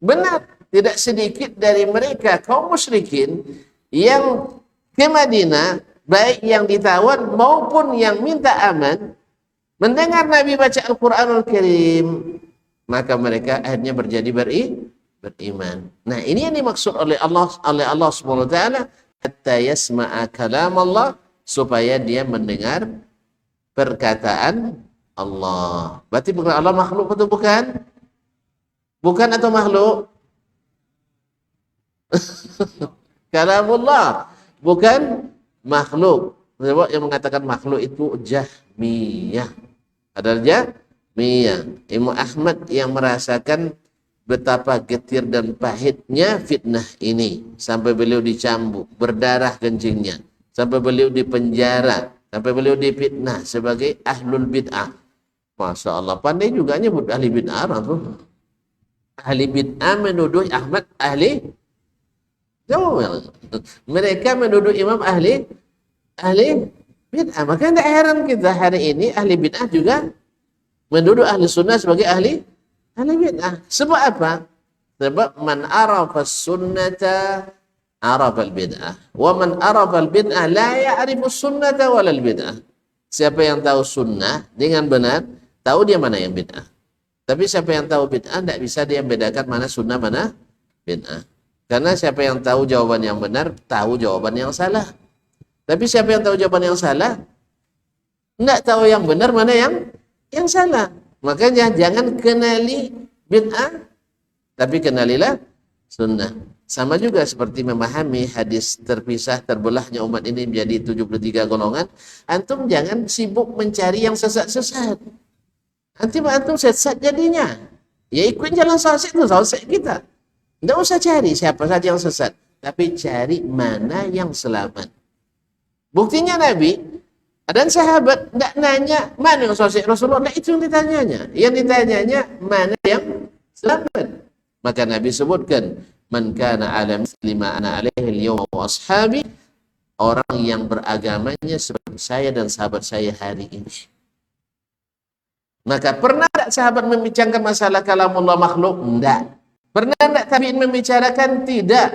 benar, tidak sedikit dari mereka kaum musyrikin yang ke Madinah, baik yang ditawan maupun yang minta aman, mendengar Nabi baca Al-Quranul Karim, maka mereka akhirnya menjadi beriman. Nah, ini yang dimaksud oleh Allah Subhanahu wa taala, hatta yasma'a kalam Allah, supaya dia mendengar perkataan Allah. Berarti bukan Allah makhluk atau bukan? Bukan atau makhluk? kalamullah, bukan makhluk. Sebab yang mengatakan makhluk itu Jahmiyah. Adalah Jahmiyah. Imam Ahmad yang merasakan betapa getir dan pahitnya fitnah ini. Sampai beliau dicambuk, berdarah kencingnya. Sampai beliau dipenjara. Sampai beliau difitnah sebagai ahlul bid'ah. Masya Allah, pandai juga nyebut ahli bid'ah. Ahli bid'ah menuduh Ahmad ahli. Mereka menuduh Imam ahli bid'ah. Maka tidak heran kita hari ini ahli bid'ah juga menuduh ahli sunnah sebagai ahli bid'ah. Sebab apa? Sebab man arafa sunnata arafa al-bid'ah. Wa man arafa al-bid'ah la ya'rifu sunnata walal bid'ah. Siapa yang tahu sunnah dengan benar, tahu dia mana yang bid'ah. Tapi siapa yang tahu bid'ah, tidak bisa dia membedakan mana sunnah, mana bid'ah. Karena siapa yang tahu jawaban yang benar, tahu jawaban yang salah. Tapi siapa yang tahu jawaban yang salah, tidak tahu yang benar mana yang salah. Makanya jangan kenali bid'ah, tapi kenalilah sunnah. Sama juga seperti memahami hadis terpisah terbelahnya umat ini menjadi 73 golongan. Antum jangan sibuk mencari yang sesat-sesat. Antum sesat jadinya. Ya ikut jalan sesat itu sesat kita. Tidak usah cari siapa saja yang sesat, tapi cari mana yang selamat. Buktinya Nabi dan sahabat tidak nanya mana yang sahih Rasulullah, tidak itu yang ditanyanya. Yang ditanyanya mana yang selamat. Maka Nabi sebutkan, man kana ala misli ma ana alaihi al-yawma wa ashabi, orang yang beragamanya seperti saya dan sahabat saya hari ini. Maka pernah tak sahabat membicarakan masalah kalamullah makhluk? Tidak. Pernah tak tabi'in membicarakan? Tidak.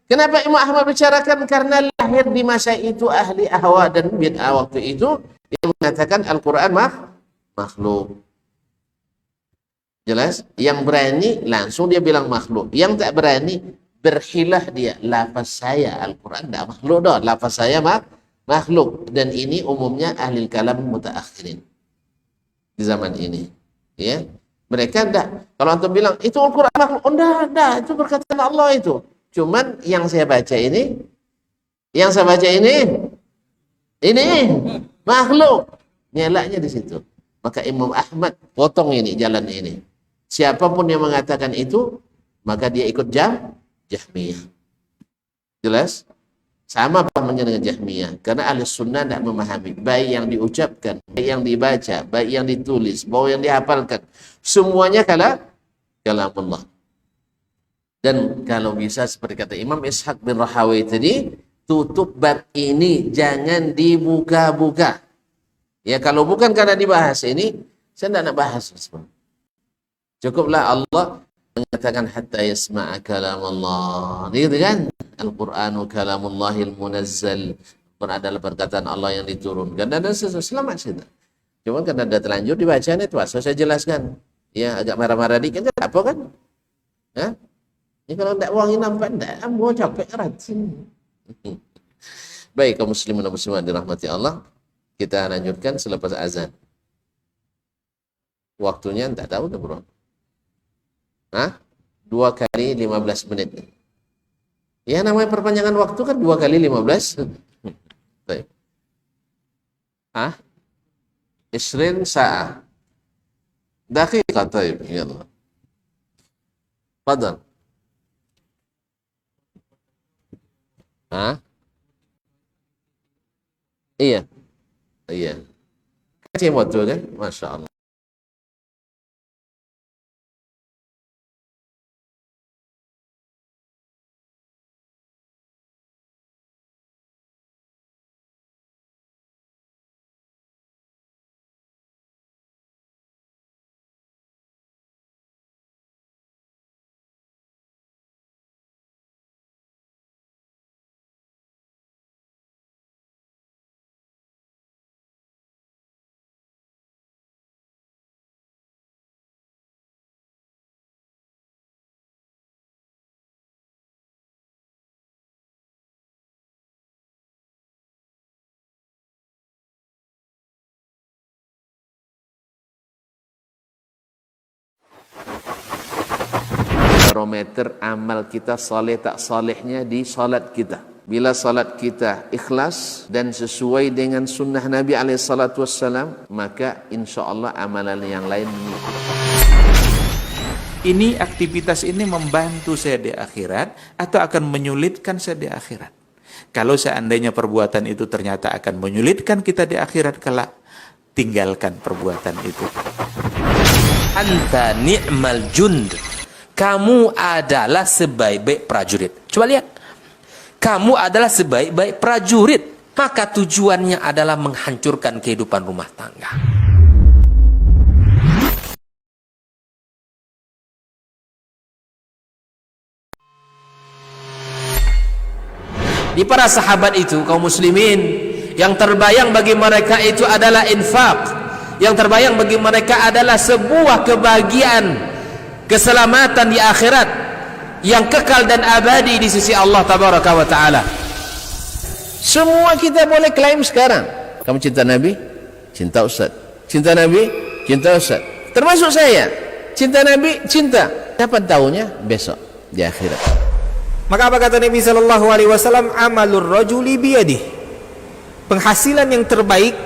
Kenapa Imam Ahmad bicarakan? Karena lahir di masa itu ahli ahwa dan bid'ah waktu itu yang mengatakan Al-Quran makhluk. Jelas? Yang berani langsung dia bilang makhluk. Yang tak berani berhilah dia. Lafaz saya Al-Quran tidak makhluk dah. Lafaz saya makhluk. Dan ini umumnya ahli kalam mutaakhirin di zaman ini. Ya, mereka tidak. Kalau antum bilang itu Al-Quran makhluk, oh enggak, itu perkataan Allah itu. Cuman yang saya baca ini makhluk. Nyelaknya di situ. Maka Imam Ahmad potong ini jalan ini. Siapapun yang mengatakan itu, maka dia ikut Jahmiyah. Jelas? Sama pahamnya dengan Jahmiyah. Karena ahli sunnah tidak memahami. Baik yang diucapkan, baik yang dibaca, baik yang ditulis, baik yang dihafalkan. Semuanya kalamullah. Dan kalau bisa seperti kata Imam Ishaq bin Rahawai tadi, tutup bab ini, jangan dibuka-buka. Ya kalau bukan karena dibahas ini, saya tidak nak bahas. Cukuplah Allah mengatakan hatta yasma'a kalamullah. Gitu kan? Al-Qur'anu kalamullahil munazzal. Quran adalah perkataan Allah yang diturunkan. Dan selamat kita. Cuma karena ada terlanjur dibacaan itu, saya jelaskan. Ya agak marah-marah dikit, apa kan? Hah? Ya kalau tidak wangi nampak, tidak, mau capek erat. Baik, kaum muslimin dan muslimat dirahmati Allah, kita lanjutkan selepas azan. Waktunya tidak tahu dah bro. 2 kali 15 menit. Ya namanya perpanjangan waktu kan 2 kali 15. Baik. 20 saat. Daqiqah, taib. Ya Allah. Fadal. Iya. Kasih waktu kan? Masya Allah. Barometer amal kita saleh tak salehnya di salat kita. Bila salat kita ikhlas dan sesuai dengan sunnah Nabi SAW, maka insya Allah amalan yang lain mengikuti. Ini aktivitas ini membantu saya di akhirat atau akan menyulitkan saya di akhirat? Kalau seandainya perbuatan itu ternyata akan menyulitkan kita di akhirat kelak, tinggalkan perbuatan itu. Anta ni'mal jund. Kamu adalah sebaik-baik prajurit. Coba lihat. Kamu adalah sebaik-baik prajurit. Maka tujuannya adalah menghancurkan kehidupan rumah tangga. Di para sahabat itu, kaum muslimin, yang terbayang bagi mereka itu adalah infak. Yang terbayang bagi mereka adalah sebuah kebahagiaan, keselamatan di akhirat yang kekal dan abadi di sisi Allah Tabaraka wa Ta'ala. Semua kita boleh klaim sekarang. Kamu cinta Nabi? Cinta Ustaz. Cinta Nabi? Cinta Ustaz. Termasuk saya. Cinta Nabi? Cinta. Kapan tahunya? Besok di akhirat. Maka apa kata Nabi SAW? Amalur rajuli biyadih. Penghasilan yang terbaik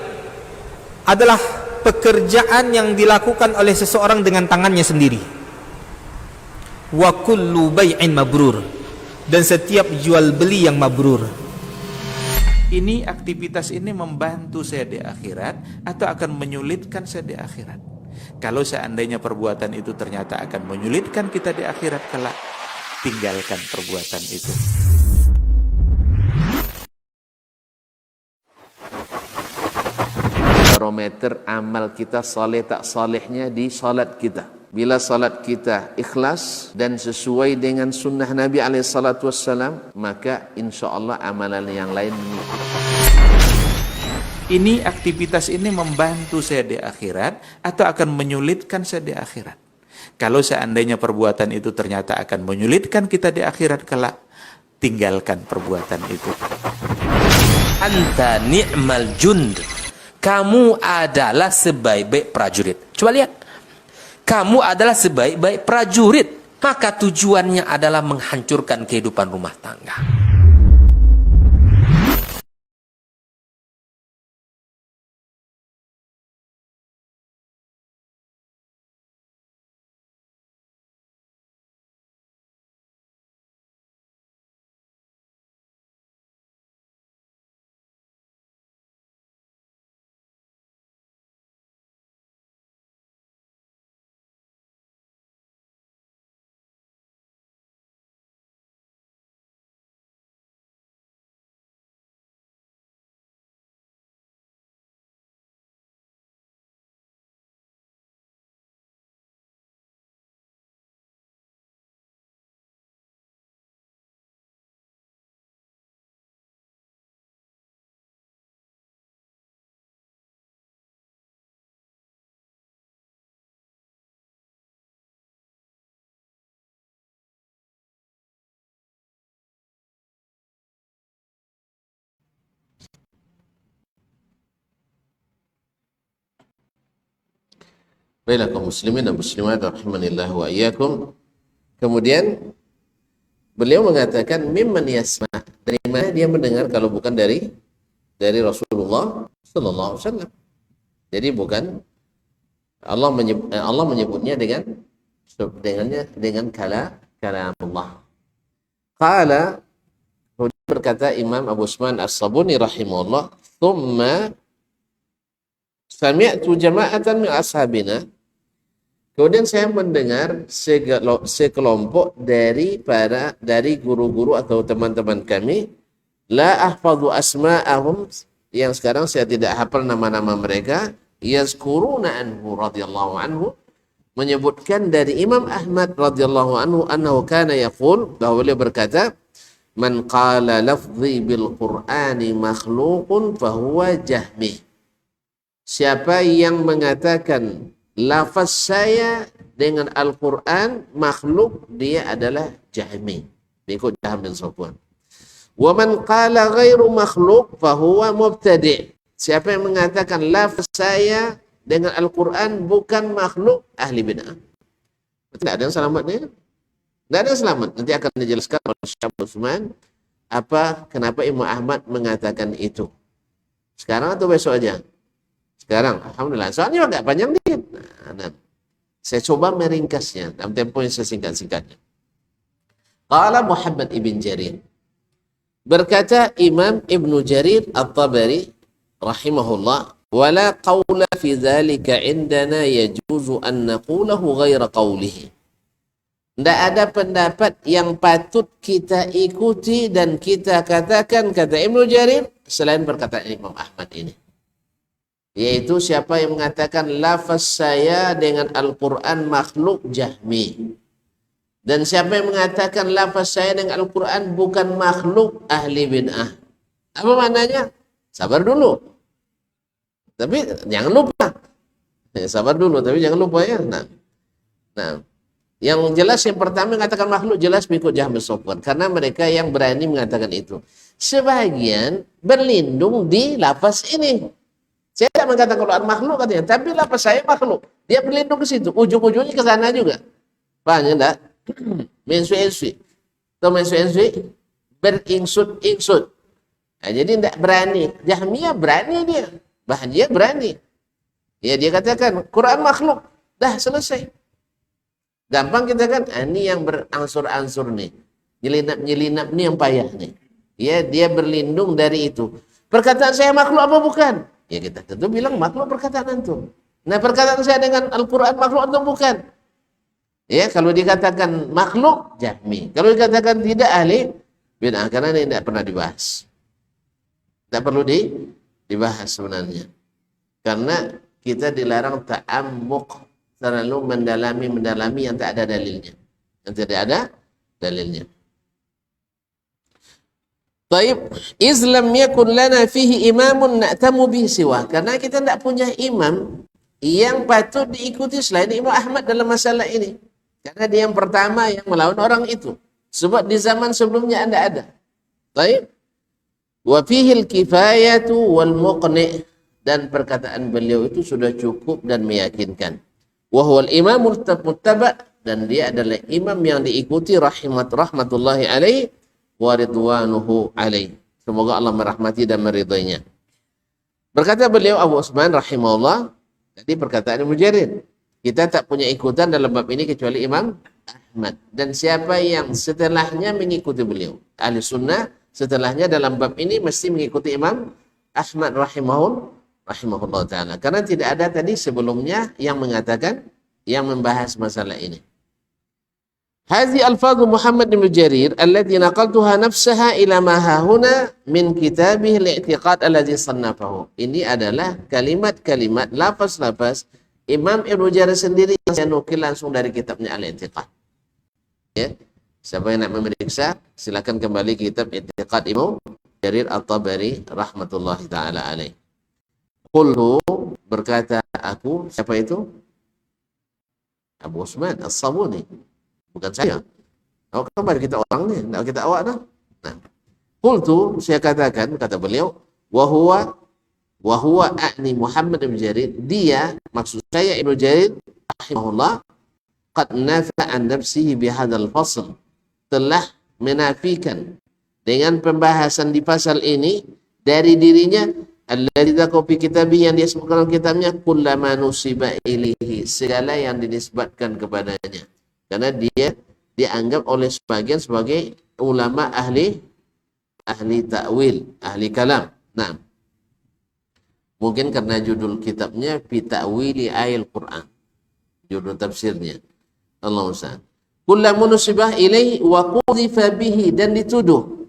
adalah pekerjaan yang dilakukan oleh seseorang dengan tangannya sendiri. Wa kullu bai'in mabrur. Dan setiap jual beli yang mabrur. Ini aktivitas ini membantu saya di akhirat atau akan menyulitkan saya di akhirat? Kalau seandainya perbuatan itu ternyata akan menyulitkan kita di akhirat kelak, tinggalkan perbuatan itu. Barometer amal kita saleh tak salehnya di salat kita. Bila salat kita ikhlas dan sesuai dengan sunnah Nabi SAW, maka insya Allah amalan yang lain mengikuti. Ini aktivitas ini membantu saya di akhirat atau akan menyulitkan saya di akhirat? Kalau seandainya perbuatan itu ternyata akan menyulitkan kita di akhirat kelak, tinggalkan perbuatan itu. Anta ni'mal jund. Kamu adalah sebaik-baik prajurit. Coba lihat. Kamu adalah sebaik-baik prajurit. Maka tujuannya adalah menghancurkan kehidupan rumah tangga. Baiklah kaum muslimin dan muslimat rahimanillah wa iyyakum. Kemudian beliau mengatakan mimman yasma, dari mana dia mendengar kalau bukan dari Rasulullah sallallahu alaihi wasallam. Jadi bukan Allah menyebutnya dengan kalamullah. Qala, berkata Imam Abu Usman As-Sabuni rahimahullah, thumma sami'tu jama'atan min ashabina. Kemudian saya mendengar sekelompok dari guru-guru atau teman-teman kami, la ahfadhu asma'ahum, yang sekarang saya tidak hafal nama-nama mereka, yazkuruna anhu radhiyallahu anhu, menyebutkan dari Imam Ahmad radhiyallahu anhu annahu kana yaqul, bahwa beliau berkata, man qala lafzi bil Qur'ani makhluqun fahuwa jahmi. Siapa yang mengatakan lafaz saya dengan Al-Quran makhluk, dia adalah Jahmi, ikut Jahm bin Safwan. Wa man qala ghairu makhluk fahuwa mubtadi'. Siapa yang mengatakan lafaz saya dengan Al-Quran bukan makhluk, ahli bid'ah. Tidak ada yang selamatnya. Tidak ada yang selamat. Nanti akan dijelaskan oleh Syekh Utsman kenapa Imam Ahmad mengatakan itu. Sekarang atau besok aja? Sekarang, alhamdulillah. Soalnya agak panjang dikit. Nah, saya coba meringkasnya dalam tempo yang sesingkat-singkatnya. Qala Muhammad ibn Jarir. Berkata Imam Ibnu Jarir At-Tabari rahimahullah, wala qawla fi dzalika indana yajuzu an naqulahu ghaira qawlihi. Tidak ada pendapat yang patut kita ikuti dan kita katakan, kata Ibnu Jarir, selain perkataan Imam Ahmad ini. Yaitu siapa yang mengatakan lafaz saya dengan Al-Quran makhluk, Jahmi. Dan siapa yang mengatakan lafaz saya dengan Al-Quran bukan makhluk, ahli bid'ah. Apa maknanya? Sabar dulu. Tapi jangan lupa. Sabar dulu, tapi jangan lupa ya. Nah. Yang jelas yang pertama mengatakan makhluk jelas mengikut Jahm Sofwan, karena mereka yang berani mengatakan itu. Sebagian berlindung di lafaz ini. Saya tidak mengatakan Quran makhluk katanya, tapi lafaz saya makhluk. Dia berlindung ke situ, ujung-ujungnya ke sana juga. Paham ya enggak? Mensu-ensu. Atau mensu-ensu beringsut-ingsut. Nah, jadi tidak berani. Jahmiyah berani dia. Bahkan berani. Ya dia katakan Quran makhluk. Dah selesai. Gampang kita kan, ini yang berangsur-angsur nih. Nyelinap-nyelinap nih yang payah nih. Ya, dia berlindung dari itu. Perkataan saya makhluk apa bukan? Ya kita tentu bilang makhluk perkataan antum. Nah, perkataan saya dengan Al-Quran makhluk atau bukan? Ya, kalau dikatakan makhluk, Jahmi. Kalau dikatakan tidak, ahli bid'ah, karena ini tidak pernah dibahas. Tidak perlu dibahas sebenarnya. Karena kita dilarang ta'ammuk, terlalu mendalami yang tak ada dalilnya, yang tidak ada dalilnya. Taib, izlam yakun lana fihi imamun na'tamu bihi siwa, karena kita tidak punya imam yang patut diikuti selain Imam Ahmad dalam masalah ini, karena dia yang pertama yang melawan orang itu, sebab di zaman sebelumnya anda ada. Taib, wa fihil kifayatu wal muqni', dan perkataan beliau itu sudah cukup dan meyakinkan. Wahwal imamul muttaba', dan dia adalah imam yang diikuti rahmatullahi alaihi wa ridwanuhu alaihi. Semoga Allah merahmati dan meridainya. Berkata beliau Abu Utsman rahimahullah, tadi perkataan Ibnu Jarir, kita tak punya ikutan dalam bab ini kecuali Imam Ahmad. Dan siapa yang setelahnya mengikuti beliau, ahli sunnah setelahnya dalam bab ini mesti mengikuti Imam Ahmad rahimahullah ta'ala, karena tidak ada tadi sebelumnya yang mengatakan, yang membahas masalah ini. Hadhi alfadhu Muhammad bin Jarir allati naqaltuha nafsaha ila ma hahuna min kitabih al-i'tiqad alladhi sannafahu. Ini adalah kalimat-kalimat, lafaz-lafaz Imam Ibnu Jarir sendiri yang saya nukil langsung dari kitabnya Al-I'tiqad. Ya. Siapa yang nak memeriksa, silakan kembali kitab I'tiqad Imam Jarir At-Tabari rahmatullahi taala alaih. Qultu, berkata aku, siapa itu? Abu Utsman As-Sabuni, bukan saya. Oh, kembali kita orang nih, tidak kita awak dah. Nah, qultu, saya katakan, kata beliau, wa huwa a'ni Muhammad bin Jarir, dia, maksud saya Ibnu Jarir rahimahullah, qad nafa'a an nafsihi bihadzal fasl, telah menafikan dengan pembahasan di pasal ini dari dirinya, alladzi dzakara fi kitabih, yang dia sebutkan dalam kitabnya, kullama nusiba ilaihi, segala yang dinisbatkan kepadanya, karena dia dianggap oleh sebagian sebagai ulama ahli ta'wil, ahli kalam. Nah, mungkin karena judul kitabnya fi ta'wili ayil Quran, judul tafsirnya. Allahu a'lam. Kullama nusiba ilaihi wa qudhifa bihi, dan dituduh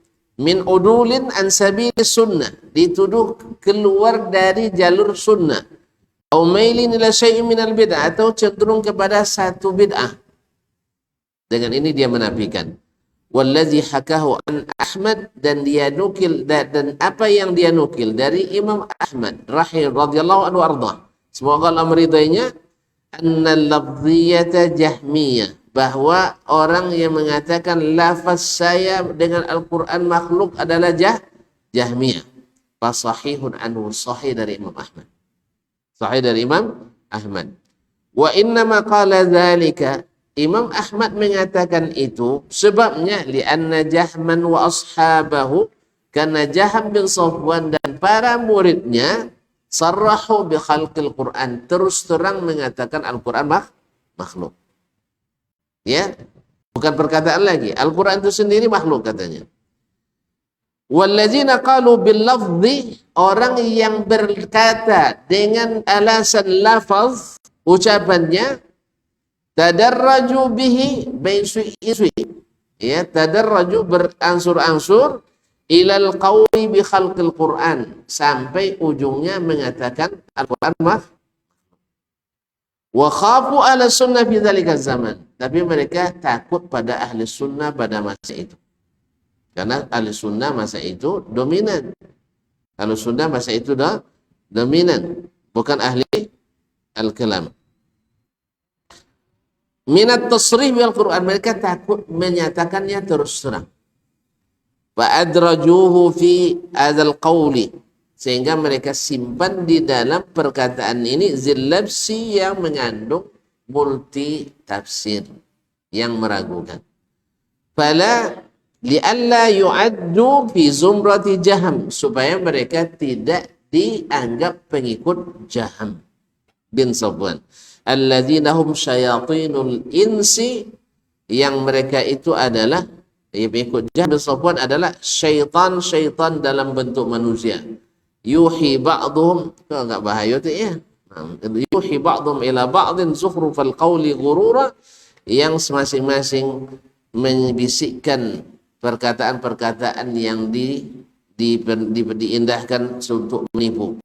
min udulin an sabil sunnah, dituduh keluar dari jalur sunnah, atau mailin ila syai'in minal bid'ah, atau cenderung kepada satu bid'ah. Dengan ini dia menafikan. Wallazi hakahu an Ahmad, dan dia nukil, dan apa yang dia nukil dari Imam Ahmad radhiyallahu anhu arda, semoga Allah meridainya, annal lafziyata jahmiyah, bahwa orang yang mengatakan lafaz saya dengan Al-Quran makhluk adalah Jahmiyah. Fasahihun anhu, sahih dari Imam Ahmad. Sahih dari Imam Ahmad. Wa innama qala dzalika, Imam Ahmad mengatakan itu sebabnya li'anna Jahman wa ashabahu, karena Jaham bin Safwan dan para muridnya sarrahu bi khalqil Quran, terus terang mengatakan Al-Quran makhluk. Ya, bukan perkataan lagi. Al-Quran itu sendiri makhluk katanya. Walladzina qalu bil lafzi, orang yang berkata dengan alasan lafaz ucapannya, tadarraju bihi baisui, ya, tadarraju berangsur-angsur ilal qawli bi khalqil Quran, sampai ujungnya mengatakan Al-Quran wa khafu ala sunnah fi dzalika zaman, tapi mereka takut pada ahli sunnah pada masa itu. Karena ahli sunnah masa itu dominan. Ahli sunnah masa itu dominan, bukan ahli al-kalam. Minat tasrih bil Quran, mereka takut menyatakannya terus terang. Fa'adrajuhu fi adzal qawli, sehingga mereka simpan di dalam perkataan ini zillabsi yang mengandung multi tafsir yang meragukan. Fala li'alla yu'addu fi zumrati Jaham, supaya mereka tidak dianggap pengikut Jaham bin Safwan, alladzina hum syayatinul insi, yang mereka itu adalah pengikut Jaham bin Safwan adalah syaitan dalam bentuk manusia. Yuhi ba'dhum, kalau enggak bahaya tu ya, yuhi ba'dhum ila ba'dhin zukhrufal qawli ghurura, yang masing-masing membisikkan perkataan-perkataan yang diindahkan untuk menipu.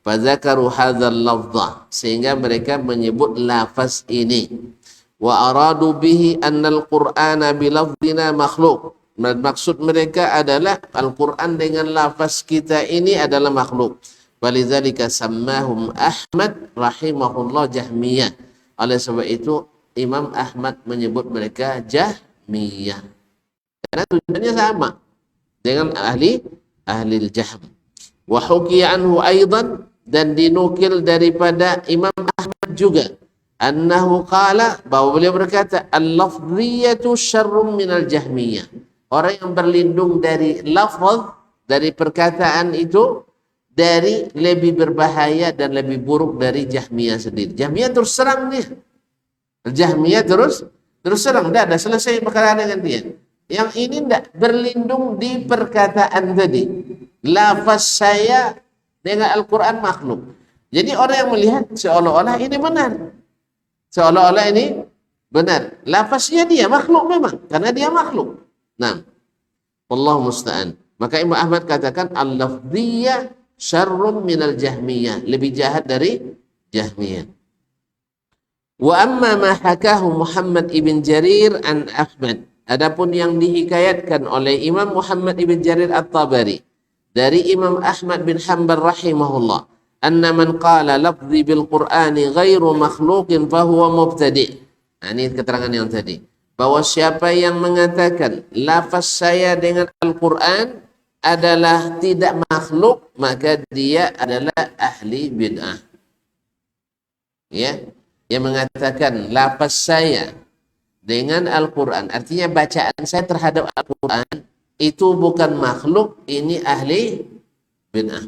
Fadzakaru hadzal lafdha, sehingga mereka menyebut lafaz ini. Wa aradu bihi annal Qur'ana bilafdina makhluk, maksud mereka adalah Al-Quran dengan lafaz kita ini adalah makhluk. Walidzalika sammahum Ahmad rahimahullah Jahmiyah, oleh sebab itu Imam Ahmad menyebut mereka Jahmiyah, karena tujuannya sama dengan ahli Jahm. Wa hukiya anhu aidan, dan dinukil daripada Imam Ahmad juga, annahu qala, bahwa beliau berkata, al-lafdhiyatu syarrun minal jahmiyah, orang yang berlindung dari lafaz, dari perkataan itu, dari lebih berbahaya dan lebih buruk dari Jahmiyah sendiri. Jahmiyah terus serang dia. Jahmiyah terus serang, dah selesai perkara dengan dia. Yang ini tidak berlindung di perkataan tadi, lafaz saya dengan Al-Quran makhluk. Jadi orang yang melihat seolah-olah ini benar, seolah-olah ini benar, lafaznya dia makhluk memang, karena dia makhluk. Nah, wallahu musta'an. Maka Imam Ahmad katakan al-lafdhiyah syarrun minal jahmiyah, lebih jahat dari Jahmiyah. Wa amma ma hakahu Muhammad ibn Jarir an Ahmad, adapun yang dihikayatkan oleh Imam Muhammad ibn Jarir At-Tabari dari Imam Ahmad bin Hanbal rahimahullah, anna man qala lafzi bil Qur'ani ghairu makhluqin fahuwa mubtadi'. Nah, ini keterangan yang tadi, bahwa siapa yang mengatakan lafaz saya dengan Al-Quran adalah tidak makhluk, maka dia adalah ahli bid'ah. Ya, yang mengatakan lafaz saya dengan Al-Quran, artinya bacaan saya terhadap Al-Quran itu bukan makhluk, ini ahli bid'ah.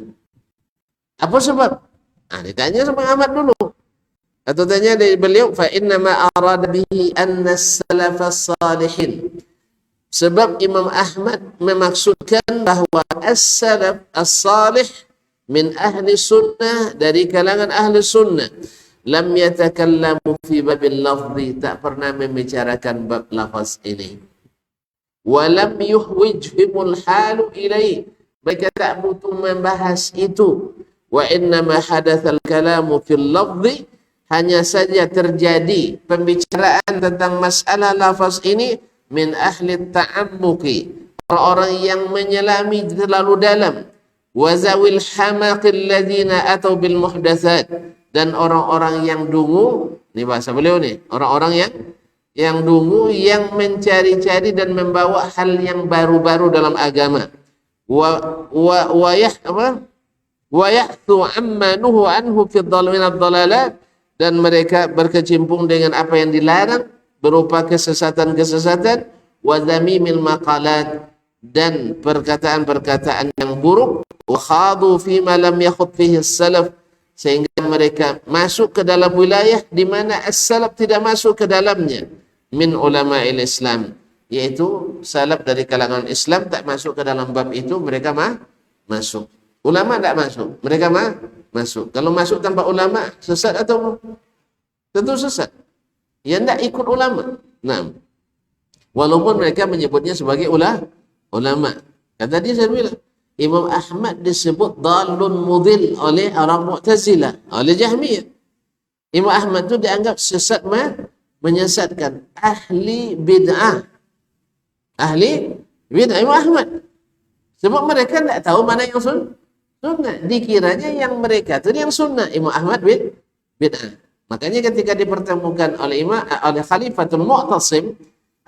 Apa sebab? Nah, ditanya sama Ahmad dulu. Atau tanya dari beliau, fa inna ma arada bihi anna salafas salihin. Sebab Imam Ahmad memaksudkan bahwa as-salaf as-salih min ahli sunnah, dari kalangan ahli sunnah, lam yatakallamu fi babil lafzi, tak pernah membicarakan bab lafaz ini. Walam yuhwijhimul halu ilaih, mereka tak butuh membahas itu. Wa innama hadatsal kalamu fil lafzi, hanya saja terjadi pembicaraan tentang masalah lafaz ini min ahli ta'ammuki, orang-orang yang menyelami terlalu dalam, wa zawil hamaqil ladzina atau bil muhdatsat, dan orang-orang yang dungu, ini bahasa beliau nih, orang-orang yang dungu, yang mencari-cari dan membawa hal yang baru-baru dalam agama. Wa yahthu amma nuhu anhu fi dhalalat, dan mereka berkecimpung dengan apa yang dilarang berupa kesesatan-kesesatan, wa dzamimil maqalat, dan perkataan-perkataan yang buruk, wa khadu fi ma lam yakhud fihi as-salaf, sehingga mereka masuk ke dalam wilayah di mana as-salaf tidak masuk ke dalamnya, min ulama'il Islam, yaitu salaf dari kalangan Islam tak masuk ke dalam bab itu, mereka masuk. Ulama tak masuk, mereka masuk. Kalau masuk tanpa ulama, sesat atau tentu sesat. Ya tidak ikut ulama. Nah, walaupun mereka menyebutnya sebagai ulama. Kata dia, saya bilang, Imam Ahmad disebut dalun mudil oleh orang Mu'tazilah, oleh Jahmiyah. Imam Ahmad itu dianggap sesat, menyesatkan, ahli bid'ah. Ahli bid'ah Imam Ahmad. Sebab mereka tidak tahu mana yang sunnah. Dikiranya yang mereka itu yang sunnah. Imam Ahmad bid'ah. Makanya ketika dipertemukan oleh Khalifatul Mu'tasim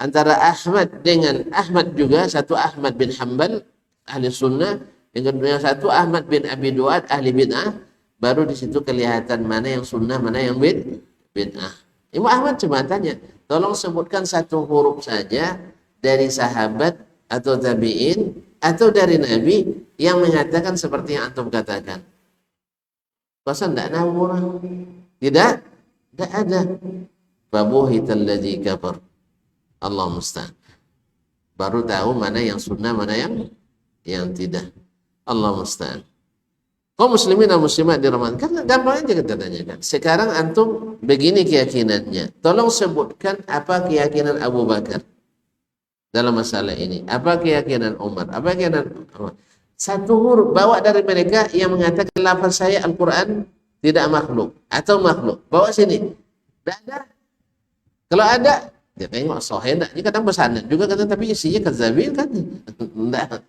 antara Ahmad dengan Ahmad juga, satu Ahmad bin Hanbal ahli sunnah, yang kedua satu Ahmad bin Abi Duad ahli bid'ah, baru di situ kelihatan mana yang sunnah, mana yang bid'ah. Imam Ahmad cuma tanya, tolong sebutkan satu huruf saja dari sahabat atau tabi'in atau dari Nabi yang mengatakan seperti yang antum katakan. Pasal tidak tahu orang. Tidak ada. Fabuhital ladzi kafar. Allah musta'an. Baru tahu mana yang sunnah, mana yang tidak. Allah musta'an. Kaum muslimin dan muslimat dirahmati, kan gampang aja kita tanyakan. Sekarang antum begini keyakinannya. Tolong sebutkan apa keyakinan Abu Bakar dalam masalah ini. Apa keyakinan Umar? Apa keyakinan Umar? Satu huruf bawa dari mereka yang mengatakan lafaz saya Al-Quran tidak makhluk atau makhluk. Bawa sini. Tidak ada. Kalau ada, dia tengok sahih enggak. Ini kadang bersanad juga kata, tapi isinya kadzabin kan.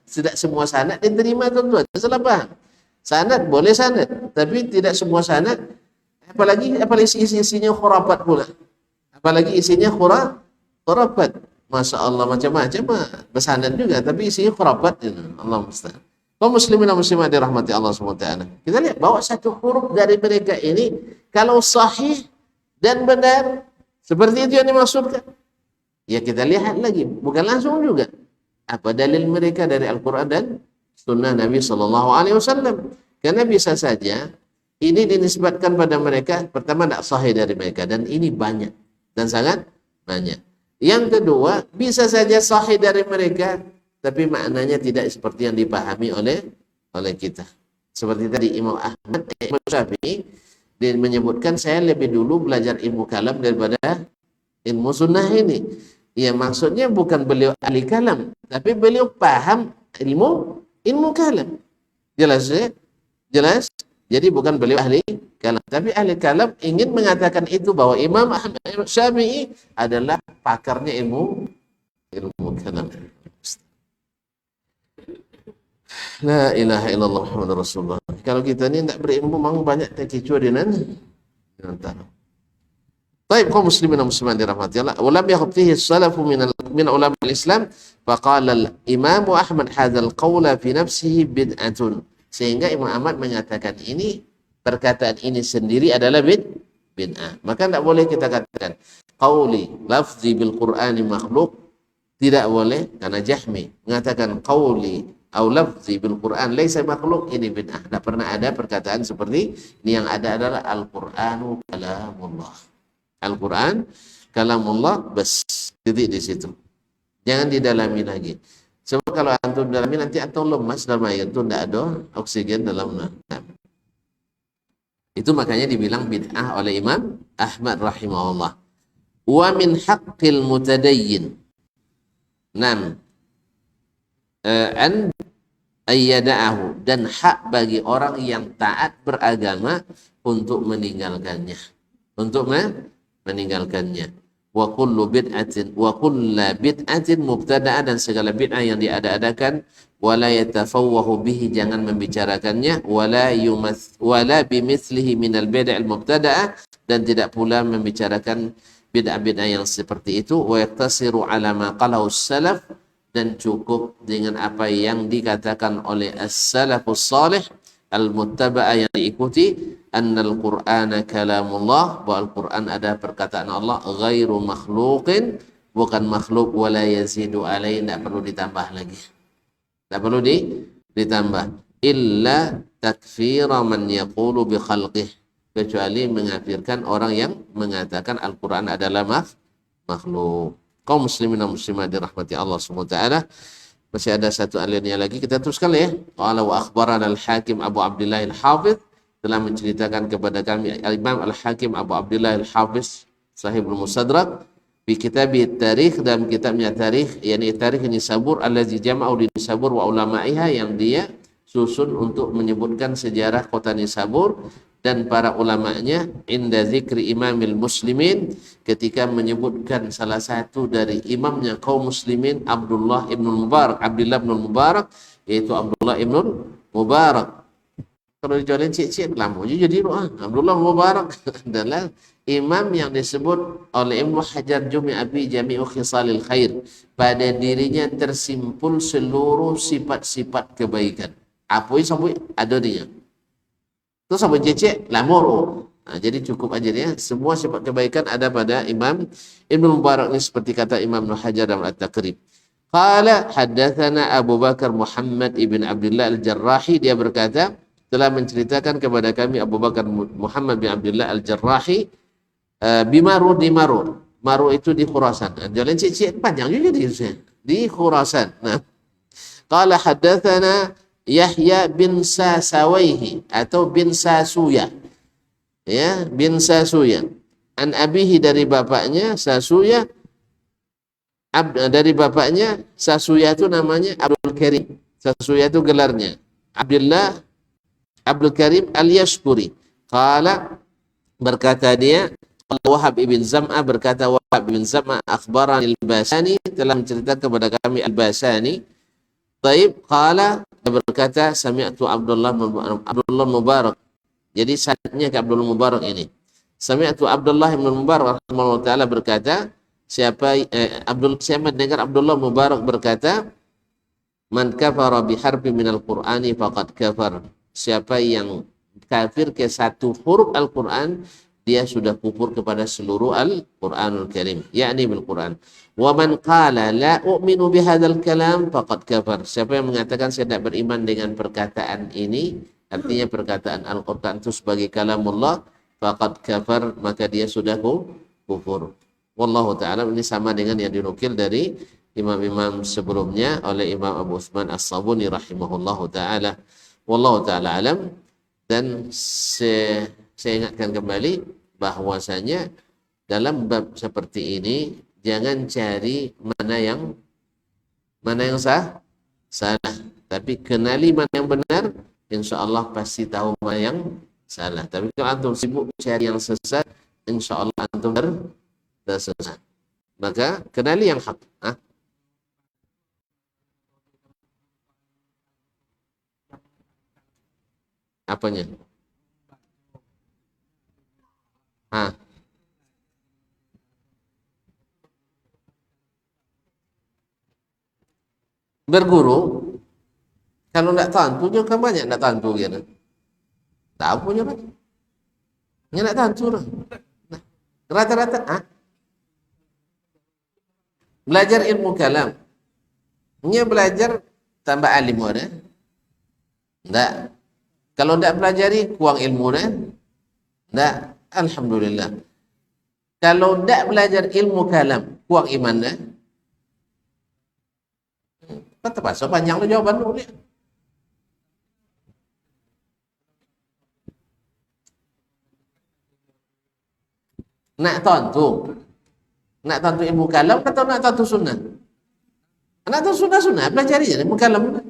Tidak semua sanad diterima, tuan-tuan. Salah paham. Sanad boleh sanad, tapi tidak semua sanad. Apalagi isinya khurafat pula. Apalagi isinya khurafat. Masya Allah, macam-macam bersanad juga, tapi isinya khurafat. Allah musta'an. Kaum muslimin dan muslimat dirahmati Allah SWT. Kita lihat bawa satu huruf dari mereka ini, kalau sahih dan benar seperti itu yang dimaksudkan, ya kita lihat lagi, bukan langsung juga. Apa dalil mereka dari Al-Quran dan sunnah Nabi SAW? Karena bisa saja ini dinisbatkan pada mereka, pertama tidak sahih dari mereka, dan ini banyak dan sangat banyak. Yang kedua, bisa saja sahih dari mereka, tapi maknanya tidak seperti yang dipahami oleh kita. Seperti tadi Imam Ahmad, Imam Syafi'i, dia menyebutkan saya lebih dulu belajar ilmu kalam daripada ilmu sunnah ini. Ya, maksudnya bukan beliau ahli kalam, tapi beliau paham ilmu kalam. Jelas ya? Jelas? Jadi bukan beliau ahli kalam, tapi ahli kalam ingin mengatakan itu, bahwa Imam Ahmad Syafi'i adalah pakarnya ilmu kalam. La ilaha illallah Muhammadur Rasulullah. Kalau kita ni tak berilmu, memang banyak terkecoh dengan antara. Baik, kaum muslimin dan muslimat dirahmati Allah. Wa lam yakhud fihi as-salafu min ulama al-Islam, faqala al-Imam Ahmad hadzal qawla fi nafsihi bid'atun. Sehingga Imam Ahmad mengatakan ini, perkataan ini sendiri adalah bid'ah. Maka tidak boleh kita katakan qauli lafzi bil Qur'ani makhluk, tidak boleh, karena Jahmi mengatakan qauli au lafzi bil Quran laisa makhluk, ini bid'ah. Tidak pernah ada perkataan seperti ini. Yang ada adalah Al-Qur'anu kalamullah. Al-Quran kalamullah, bas, titik di situ. Jangan didalami lagi. Sebab kalau antum dalami nanti antum lemas dalam air itu, tidak ada oksigen dalam. Itu makanya dibilang bid'ah oleh Imam Ahmad rahimahullah. Wa min haqqil mutadayyin. An ayyada'ahu, dan hak bagi orang yang taat beragama untuk meninggalkannya, wa kullu bid'atin mubtada'ah, dan segala bid'ah yang diada-adakan, wala yatafawwahu bihi, jangan membicarakannya, wala bimithlihi minal bid'ah mubtada'ah, dan tidak pula membicarakan bid'ah-bid'ah yang seperti itu, wa yaktasiru ala ma qalahu salaf, dan cukup dengan apa yang dikatakan oleh as-salafus salih al-muttaba'ah, yang diikuti, annal Qur'ana kalamullah, bahwa Al-Quran ada perkataan Allah, ghairu makhluqin, bukan makhluk, wala yazidu alaihi, tidak perlu ditambah lagi, tidak perlu ditambah, illa takfira man yaqulu bi khalqih, kecuali mengafirkan orang yang mengatakan Al-Quran adalah makhluk. Kaum muslimin dan muslimat dirahmati Allah SWT. Masih ada satu alinea lagi, kita teruskan ya. Qala wa akhbarana al-Hakim Abu Abdullah al-Hafiz, telah menceritakan kepada kami Imam al-Hakim Abu Abdullah al-Hafiz sahibul Mustadrak di kitab tarikh, dalam kitabnya tarikh, yakni tarikh Nisabur allazi jama'u di Nisabur wa ulama'iha, yang dia susun untuk menyebutkan sejarah kota Nisabur dan para ulamanya, inda zikri imamil muslimin, ketika menyebutkan salah satu dari imamnya kaum muslimin, Abdullah ibn Mubarak, yaitu Abdullah ibn Mubarak. Kalau dijualin cik-cik lama jadi doa. Abdullah Mubarak adalah imam yang disebut oleh Ibnu Hajar Jumi'a fi Jami'u Khisalil Khair, pada dirinya tersimpul seluruh sifat-sifat kebaikan. Apa yang sampai ada dia. Terus sampai cik-cik lama. Jadi cukup aja dia. Semua sifat kebaikan ada pada Imam Ibnu Mubarak ini, seperti kata Imam Ibnu Hajar dalam At-Taqrib. Qala haddatsana Abu Bakar Muhammad ibn Abdullah al-Jarrahi, dia berkata telah menceritakan kepada kami Abu Bakar Muhammad bin Abdullah al-Jarrahi bimaru di Maru. Maru itu di Khurasan. Jalan cik-cik panjang juga di Khurasan. Nah, qala haddatsana Yahya bin Sasawaihi atau bin Sasuya. Ya, bin Sasuya. An abihi, dari bapaknya Sasuya. Dari bapaknya Sasuya itu namanya Abdul Karim. Sasuya itu gelarnya. Abdul Karim al-Yashkuri. Qala, berkata dia, Wahab ibn Zam'ah, berkata Wahab ibn Zam'ah, akhbarani al-Basani, telah menceritakan kepada kami al-Basani. Taib, qala, berkata sami'tu Abdullah Mubarak. Jadi sanadnya ke Abdullah Mubarak ini. Sami'tu Abdullah ibn Mubarak rahimahullah taala berkata, siapa mendengar Abdullah Mubarak berkata, man kafara biharbin minal Qur'ani faqad kafar. Siapa yang kafir ke satu huruf Al-Quran, dia sudah kufur kepada seluruh Al-Quranul Karim, yakni bil-Quran. Wa man qala la u'minu bihadzal kalam faqad kafar. Siapa yang mengatakan saya tidak beriman dengan perkataan ini, artinya perkataan Al-Quran itu sebagai kalamullah, faqad kafar, maka dia sudah kufur. Wallahu ta'ala, ini sama dengan yang dinukil dari imam-imam sebelumnya oleh Imam Abu Utsman As-Sabuni rahimahullahu ta'ala. Wallahu ta'ala alam. Dan saya ingatkan kembali bahwasanya dalam bab seperti ini jangan cari mana yang salah, tapi kenali mana yang benar, insya Allah pasti tahu mana yang salah. Tapi kalau antum sibuk cari yang sesat, insya Allah antum tersesat. Maka kenali yang hak. Apanya? Berguru, kalau tidak tahu juga kan banyak tidak tahu gitu. Tahu punya kan? Tidak tahu lah. Nah, rata-rata, belajar ilmu kalam, nya belajar tambah alim ada? Tidak. Kalau tidak pelajari, kurang ilmu dah? Tidak. Alhamdulillah. Kalau tidak belajar ilmu kalam, kurang iman dah? Kan terpaksa panjang tu jawaban dulu dia. Nak tentu ilmu kalam atau nak tentu sunnah? Nak tahu sunnah, pelajari je ilmu kalam.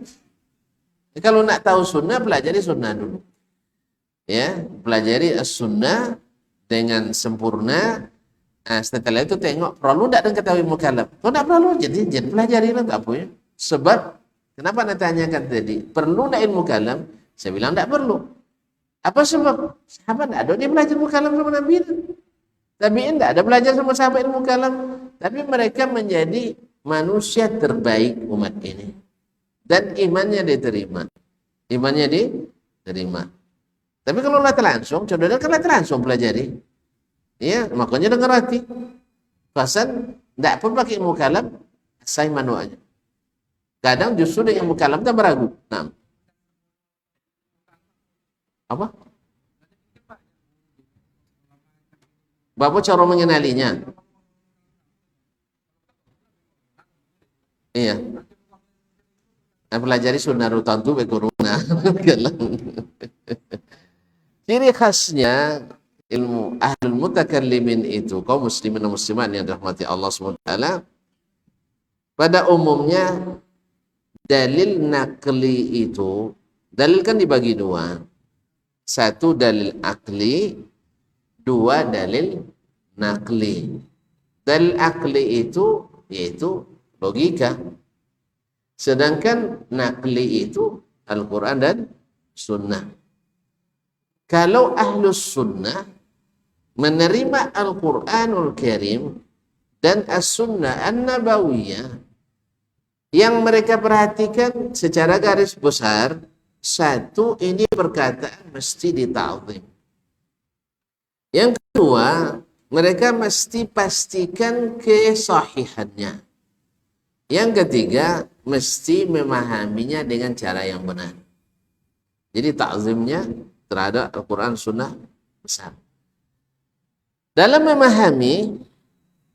Kalau nak tahu sunnah, pelajari sunnah dulu. Ya, pelajari sunnah dengan sempurna. Setelah itu tengok perlu tak dengan ketahui ilmu kalam. Kalau tak perlu, jadi pelajari lah, tak apa ya. Sebab kenapa nak tanyakan tadi, perlu tak ilmu kalam? Saya bilang tak perlu. Apa sebab? Sahabat tak ada dia belajar ilmu kalam sama Nabi. Tabi'in tak ada belajar sama sahabat ilmu kalam. Tapi mereka menjadi manusia terbaik umat ini. Dan imannya diterima. Tapi kalau latih langsung, contohnya kan latih langsung pelajari. Ya, makanya dengar hati. Pasan, tidak pun pakai mukalam, saya manualnya. Kadang justru dengan mukalam kita beragu. Nah, apa? Bapak cara mengenalinya? Iya. Nah, pelajari sunnah rutantu bekuruna. Ciri khasnya ilmu ahlul mutakallimin itu, kaum muslimin dan muslimat yang dirahmati Allah SWT, pada umumnya dalil nakli itu, dalil kan dibagi dua. Satu dalil akli, dua dalil nakli. Dalil akli itu yaitu logika. Sedangkan nakli itu Al-Quran dan Sunnah. Kalau Ahlus Sunnah menerima Al-Quranul Karim dan As-Sunnah An-Nabawiyah, yang mereka perhatikan secara garis besar, satu, ini perkataan mesti dita'zim. Yang kedua, mereka mesti pastikan kesahihannya. Yang ketiga, mesti memahaminya dengan cara yang benar. Jadi ta'zimnya terhadap Al-Quran Sunnah besar. Dalam memahami,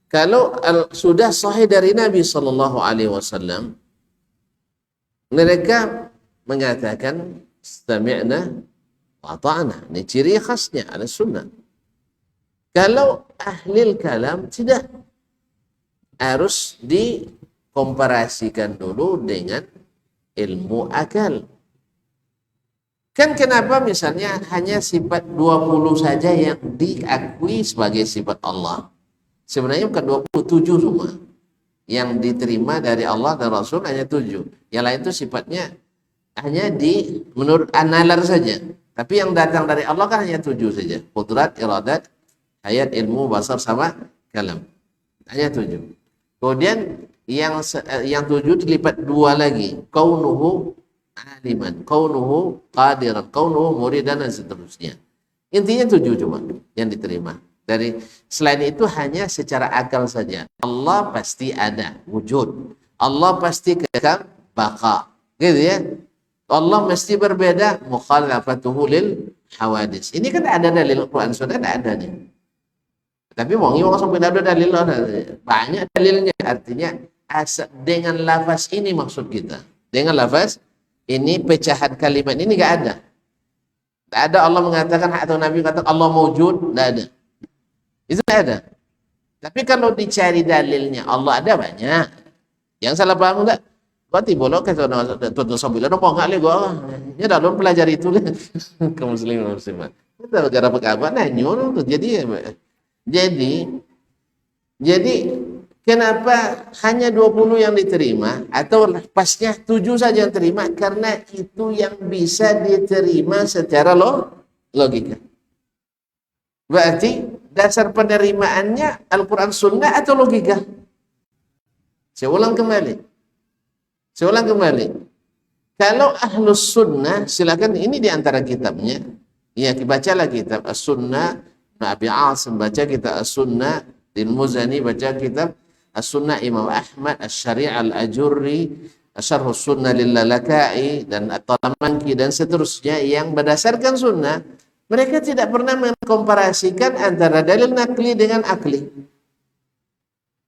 kalau sudah sahih dari Nabi SAW, mereka mengatakan sami'na wa ta'na. Ini ciri khasnya ala sunnah. Kalau ahlil kalam tidak, harus dikomparasikan dulu dengan ilmu akal. Kan kenapa misalnya hanya sifat 20 saja yang diakui sebagai sifat Allah? Sebenarnya bukan 27 semua. Yang diterima dari Allah dan Rasul hanya 7. Yang lain itu sifatnya hanya menurut analar saja. Tapi yang datang dari Allah kan hanya 7 saja. Qudrat, iradat, hayat, ilmu, basar, sama kalam. Hanya 7. Kemudian yang 7 dilipat 2 lagi. Kaunuhu aliman, kaunuhu qadiran, kaunuhu muridan, dan seterusnya. Intinya 7 cuma yang diterima. Dari selain itu hanya secara akal saja. Allah pasti ada, wujud. Allah pasti kekal, baka. Gitu ya. Allah mesti berbeda, mukhalafatuhu lil hawadis. Ini kan ada dalil Quran Sunnah, ada nih. Tapi mau sampai ada dalil, banyak dalilnya. Artinya dengan lafaz ini maksud kita. Dengan lafaz ini pecahan kalimat ini nggak ada. Nggak ada Allah mengatakan atau Nabi kata Allah mewujud, nggak ada. Itu nggak ada. Tapi kalau dicari dalilnya Allah ada banyak. Yang salah paham enggak? Gua tibolok ke tuan sabila no mau nggak gua. Ya dalam pelajari itu kaum muslimin muslimat. Kita negara pekabat nah nyuruh tuh. Jadi kenapa hanya 20 yang diterima atau pasnya 7 saja yang terima? Karena itu yang bisa diterima secara logika. Berarti dasar penerimaannya Al-Quran Sunnah atau logika? Saya ulang kembali. Kalau Ahlus Sunnah, silakan ini di antara kitabnya. Ya, bacalah kitab As-Sunnah, Abi Asim baca kitab As-Sunnah, Din Muzani baca kitab As-Sunnah Imam Ahmad, Asy-Syari' Al-Ajurri, Syarhus Sunnah Lil-Lalakai, dan At-Talamanki, dan seterusnya yang berdasarkan sunnah. Mereka tidak pernah mengkomparasikan antara dalil nakli dengan akli.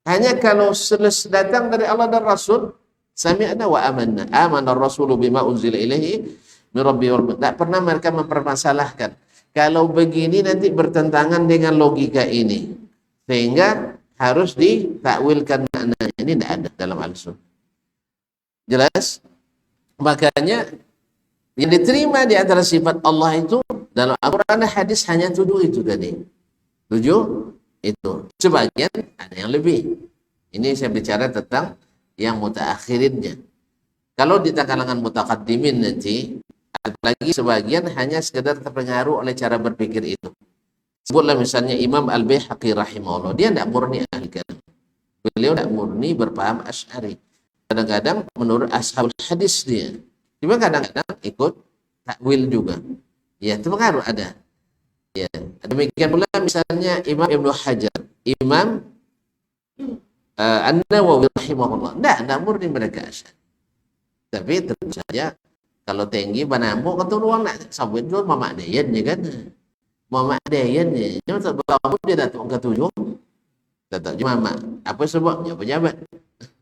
Hanya kalau datang dari Allah dan Rasul, sami'na wa amanna, amana ar-rasulu bima unzila ilaihi min rabbi wal. Tidak pernah mereka mempermasalahkan. Kalau begini nanti bertentangan dengan logika ini, sehingga harus ditakwilkan maknanya. Ini tidak ada dalam Al-Sunnah. Jelas? Makanya yang diterima di antara sifat Allah itu dalam Al-Quran dan hadis hanya 7 itu tadi. 7 itu. Sebagian ada yang lebih. Ini saya bicara tentang yang mutaakhirinnya. Kalau di kalangan mutakaddimin nanti, apalagi sebagian hanya sekedar terpengaruh oleh cara berpikir itu. Sebutlah misalnya Imam Al-Baihaqi rahimahullah, dia tidak murni ahli kalam. Beliau tidak murni berpaham Asy'ari. Kadang-kadang menurut ashabul hadis dia. Cuma kadang-kadang ikut takwil juga. Ya, itu pengaruh ada. Ya, demikian pula misalnya Imam Ibnu Hajar, Imam An-Nawawi rahimahullah. Tidak murni mereka Asy'ari. Tapi tentu saja kalau tinggi banamuk kata orang nak sabit tu mamak dayan je kan. Mamak dayan je. Dia tak berapa dia datuk ke tujuh. Tak je mamak. Apa sebabnya? Pejabat.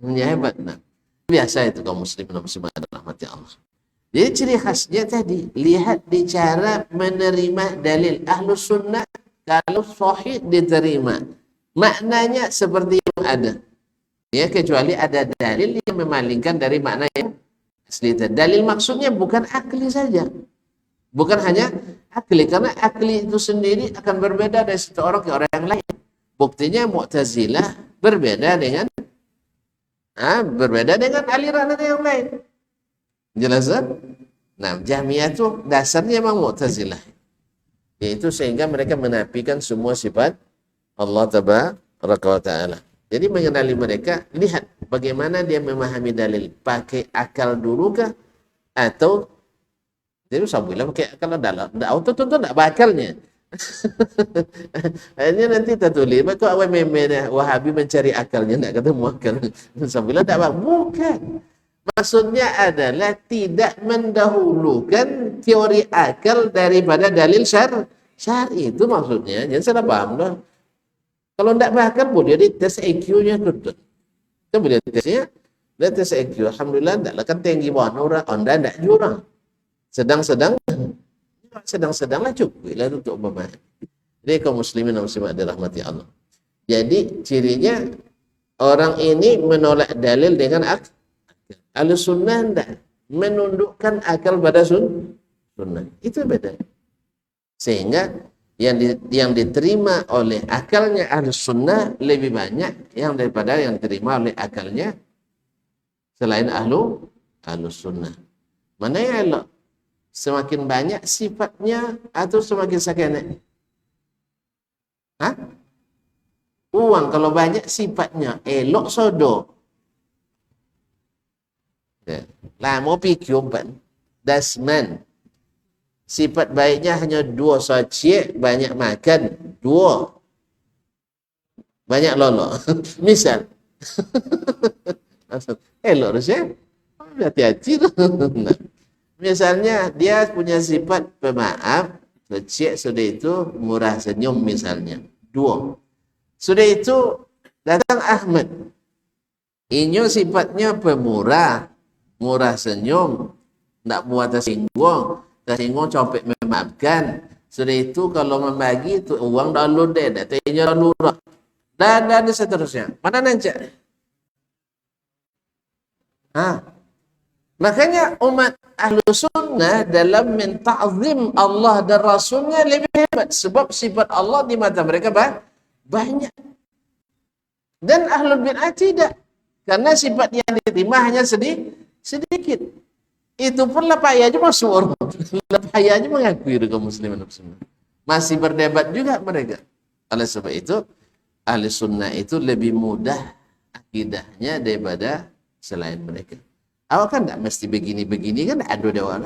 Dia hebat. Nah. Biasa itu kaum muslimin dan muslimat rahmati Allah. Jadi ciri khasnya tadi, lihat di cara menerima dalil. Ahlus sunnah kalau sahih diterima, maknanya seperti yang ada. Ya, kecuali ada dalil yang memalingkan dari makna yang asli. Dalil maksudnya bukan akli saja. Bukan hanya akli, karena akli itu sendiri akan berbeda dari satu orang ke orang yang lain. Buktinya Mu'tazilah berbeda dengan aliran yang lain. Jelas kan? Nah, Jahmiyah itu dasarnya memang Mu'tazilah. Yaitu sehingga mereka menafikan semua sifat Allah Tabaraka wa Ta'ala. Jadi mengenali mereka, lihat bagaimana dia memahami dalil. Pakai akal dulu kah? Atau jadi sabilah pakai akal dalam. Auto tentu tak bakalnya. Akhirnya nanti kita tulis, kok awal memang Wahabi mencari akalnya, tak ketemu akal. Sabilah tak bakal. Bukan. Maksudnya adalah tidak mendahulukan teori akal daripada dalil syar'i. Itu maksudnya. Jangan salah paham dah. Kalau tidak bakal boleh dia tes IQ-nya tutup. Kita boleh tesnya, dia tes IQ. Alhamdulillah tidak kan tinggi bawah Anda tidak jurang. Sedang-sedanglah cukup lah untuk memahami. Jadi kaum muslimin dan muslimat dirahmati Allah. Jadi cirinya orang ini menolak dalil dengan akal. Ahlussunnah tidak menundukkan akal pada sunnah. Itu beda. Sehingga yang diterima oleh akalnya Ahlussunnah lebih banyak yang daripada yang diterima oleh akalnya selain Ahlussunnah. Mana yang elok? Semakin banyak sifatnya atau semakin sakinah? Uang kalau banyak sifatnya elok sodok. Lah mau pikir dasman. Sifat baiknya hanya 2 sachet, banyak makan 2. Banyak lolo. Misal. Elok Rusya. Hati-hati. Misalnya dia punya sifat pemaaf, sachet sudah itu murah senyum misalnya. 2. Sudah itu datang Ahmad. Inyo sifatnya pemurah, murah senyum, tak buat tersinggung, copet memaafkan. Sudah itu kalau membagi itu uang dah deh, datanya dah lurah. Dan seterusnya. Mana nanti? Makanya umat Ahlussunnah dalam menta'zim Allah dan Rasulnya lebih hebat. Sebab sifat Allah di mata mereka banyak. Dan Ahlul Bid'ah tidak. Karena sifat yang diterima hanya sedikit. Itu pun lapayanya masuk orang. Lapayanya mengakui kaum muslimin. Masih berdebat juga mereka. Oleh sebab itu, Ahlussunnah itu lebih mudah akidahnya daripada selain mereka. Awak kan tak mesti begini-begini kan ada dewa.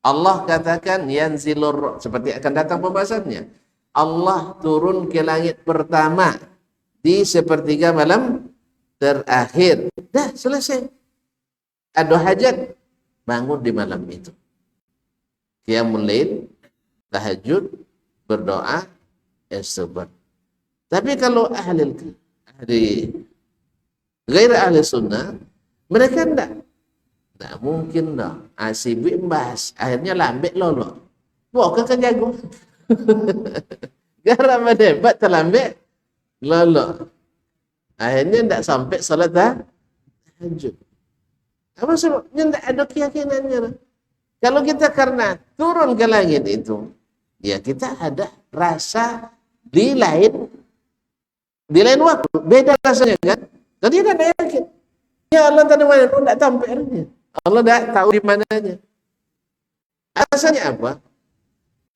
Allah katakan yanzilur, seperti akan datang pembahasannya. Allah turun ke langit pertama di sepertiga malam terakhir. Dah selesai. Ada hajat, bangun di malam itu. Qiyamul lail, tahajud, berdoa, istighfar. Tapi kalau ahli gairah ahli sunnah, mereka tak mungkin dah. Sibuk bahas. Akhirnya lambat lolo. Bukan kan jago. Garam debat terlambat lolo. Akhirnya tak sampai salat tahajud. Apa sebabnya tak ada keyakinannya. Kalau kita karena turun ke langit itu, ya kita ada rasa di lain waktu. Beda rasanya kan. Tadi tak ada yakin. Ya Allah tak ada mana pun tak tampaknya. Allah dah tahu di mananya. Alasannya apa?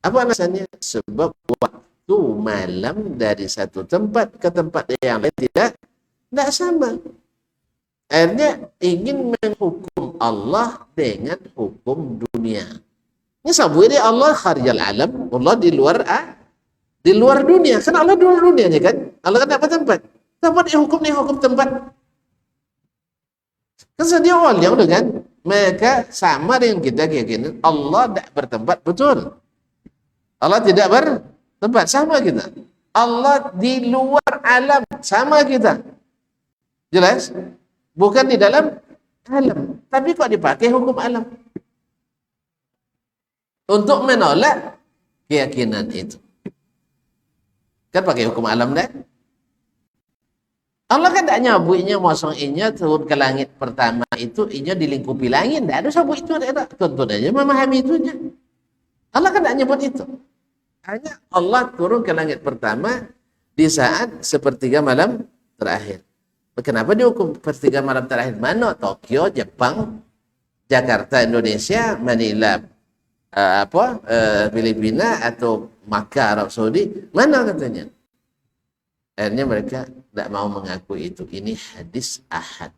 Apa alasannya? Sebab waktu malam dari satu tempat ke tempat yang lain tidak sama. Akhirnya ingin menghukum Allah dengan hukum dunia. Ini sabui dia Allah kharijal alam, Allah di luar dunia. Kan Allah di luar dunianya kan? Allah kan apa tempat? Tempat yang hukum ni hukum tempat. Kan dia awal yang kan? Mereka sama dengan kita keyakinan Allah tidak bertempat, betul. Allah tidak bertempat, sama kita. Allah di luar alam, sama kita. Jelas? Bukan di dalam alam. Tapi kok dipakai hukum alam? Untuk menolak keyakinan itu. Kan pakai hukum alam dah. Allah kan tak nyabut inya mosong inya turun ke langit pertama itu inya dilingkupi langit. Tak ada sabut itu, tak ada. Tuntun aja memahami itunya. Allah kan tak nyebut itu. Hanya Allah turun ke langit pertama di saat sepertiga malam terakhir. Kenapa dihukum sepertiga malam terakhir? Mana? Tokyo, Jepang, Jakarta, Indonesia, Manila, Filipina atau Makkah, Arab Saudi. Mana katanya? Akhirnya mereka tidak mau mengakui itu. Ini hadis ahad.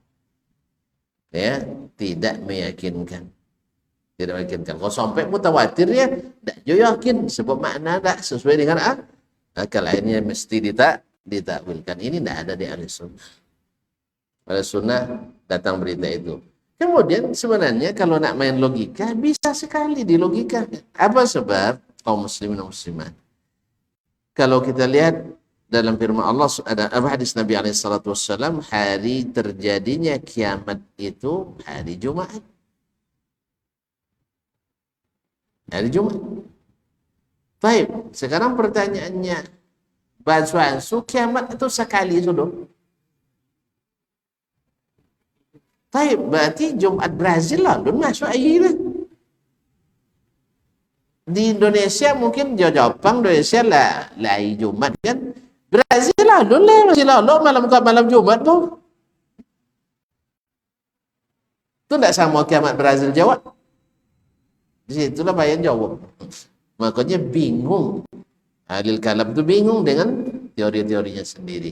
Ya, tidak meyakinkan. Tidak meyakinkan. Kalau sampai mutawatir ya, tidak yakin sebab makna tidak sesuai dengan akal. Akhirnya mesti ditakwilkan. Ini tidak ada di ahli sunnah. Ahli sunnah datang berita itu. Kemudian sebenarnya kalau nak main logika bisa sekali dilogikakan. Apa sebab kaum muslimin dan muslimat? Kalau kita lihat dalam firman Allah ada hadis Nabi SAW, hari terjadinya kiamat itu hari Jumat. Hari Jumat. Baik, sekarang pertanyaannya, bansu kiamat itu sekali sudah. Baik, berarti Jumat Brazil lah, belum masuk air. Di Indonesia mungkin Jepang, Indonesia lah Jumat kan. Brazil lah, masih lalu malam Jumat tu. Itu tidak sama kiamat Brazil jawab. Di situlah bayan jawab. Makanya bingung. Ahlul kalam itu bingung dengan teori-teorinya sendiri.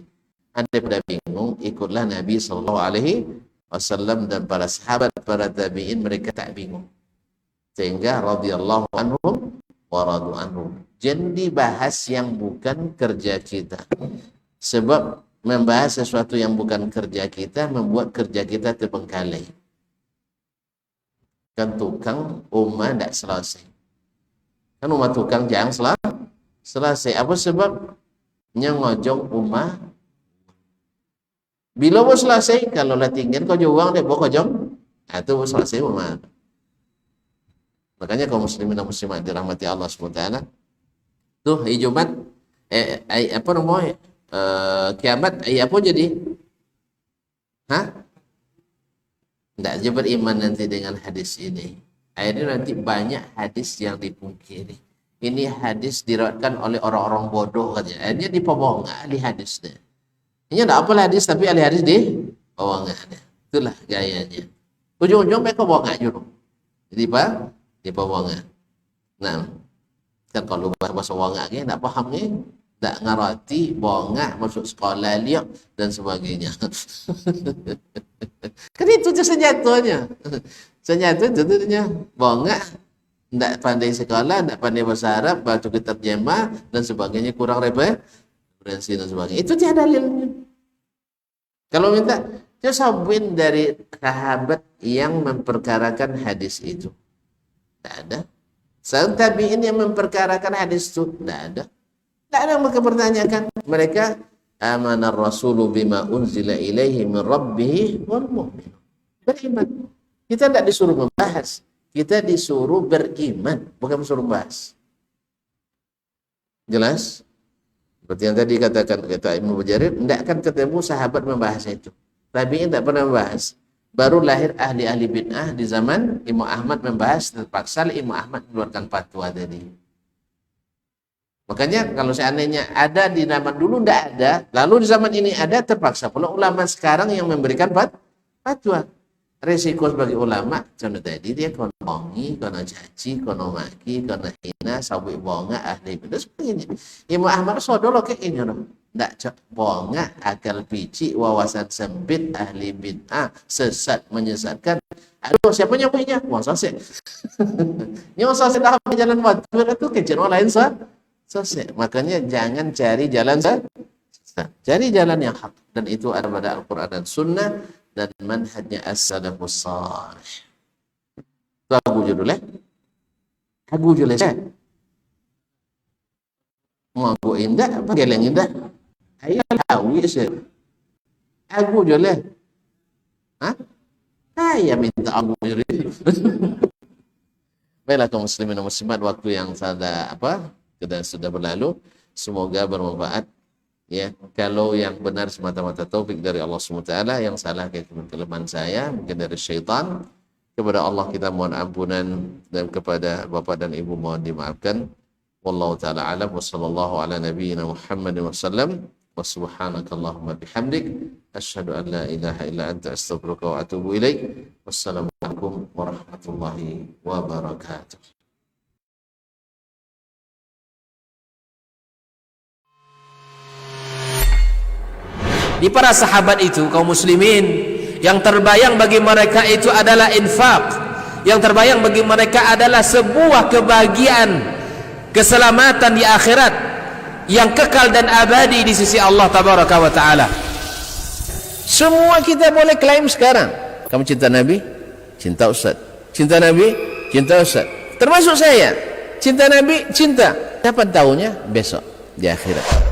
Anda pada bingung, ikutlah Nabi SAW dan para sahabat, para tabi'in, mereka tak bingung. Sehingga radhiyallahu anhum wa radu anhum. Jadi bahas yang bukan kerja kita. Sebab membahas sesuatu yang bukan kerja kita membuat kerja kita terbengkalai. Kan tukang umah tidak selesai. Kan umah tukang jangan selesai. Apa sebab? Ngojong umah. Bila mau selesai, kalau lah tinggal kau juang deh, kau jom. Itu mau selesai umah. Makanya kaum muslimin dan muslimat dirahmati Allah SWT. Tuh hari Jumat apa namanya kiamat apa jadi? Tidak aja beriman nanti dengan hadis ini. Akhirnya nanti banyak hadis yang dipungkiri. Ini hadis diriwayatkan oleh orang-orang bodoh katanya. Akhirnya dipobohong ahli hadisnya. Ini tidak apa hadis tapi ahli hadis dipobohongannya. Itulah gayanya. Ujung-ujung mereka bohong aja. Jadi apa? Dipobohongan. Nah. Kan kalau bahasa wangak ni tak faham ni, tak ngerti wangak masuk sekolah liak dan sebagainya. Kan itu je senjatanya. Senjata itu dia wangak tak pandai sekolah, tak pandai bahasa Arab, baca kitab terjemah dan sebagainya, kurang referensi dan sebagainya. Itu dia dalilnya. Kalau minta dia sabuin dari sahabat yang memperkarakan hadis itu. Tak ada. Sang tabi'in yang memperkarakan hadis itu tidak ada. Tidak ada yang mereka pertanyakan. Mereka amanar rasulu bima unzila ilaihi min rabbih wal mu'min. Beriman. Kita tidak disuruh membahas. Kita disuruh beriman, bukan disuruh bahas. Jelas? Seperti yang tadi katakan kata Ibnu Mujarir, tidak akan ketemu sahabat membahas itu. Tabi'in tidak pernah membahas. Baru lahir ahli-ahli bid'ah di zaman Imam Ahmad membahas, terpaksa Imam Ahmad mengeluarkan fatwa tadi. Makanya kalau seandainya ada di zaman dulu tidak ada, lalu di zaman ini ada, terpaksa pula ulama sekarang yang memberikan fatwa. Resiko sebagai ulama, contoh tadi dia kono bongi, kono caci, kono maki, kono hina, sabuk bonga, ahli bid'ah sebagainya. Imam Ahmad sodolo kayak ini. Tak bongak, akal picik, wawasan sempit, ahli bid'ah, sesat, menyesatkan. Aduh, siapa nyamuknya? Wang sosek. Yang sosek dah ambil jalan batu itu kejar orang lain sosek. Makanya jangan cari jalan sesat. Cari jalan yang hak. Dan itu ada pada Al-Quran dan Sunnah dan manhajnya as-salafus salih. Itu aku judulnya. Aku judulnya. Mau aku indah, apa geleng indah? Ayah tahu sih. Aku judulnya. Hah? Saya minta aku judul. Baiklah kaum muslimin dan muslimat, waktu yang sudah berlalu. Semoga bermanfaat. Ya, kalau yang benar semata-mata taufik dari Allah SWT, yang salah kelemahan saya, mungkin dari syaitan. Kepada Allah kita mohon ampunan dan kepada bapak dan ibu mohon dimaafkan. Wallahu taala alam wa sallallahu ala nabiyyina Muhammadin wa sallam. Wa subhanakallahumma bihamdik asyhadu an la ilaha illa anta astaghfiruka wa atubu ilaik. Wassalamualaikum warahmatullahi wabarakatuh. Di para sahabat itu, kaum muslimin, yang terbayang bagi mereka itu adalah infak. Yang terbayang bagi mereka adalah sebuah kebahagiaan, keselamatan di akhirat yang kekal dan abadi di sisi Allah Tabaraka wa Ta'ala. Semua kita boleh klaim sekarang. Kamu cinta Nabi? Cinta Ustaz. Cinta Nabi? Cinta Ustaz. Termasuk saya. Cinta Nabi? Cinta. Kapan tahunya? Besok di akhirat.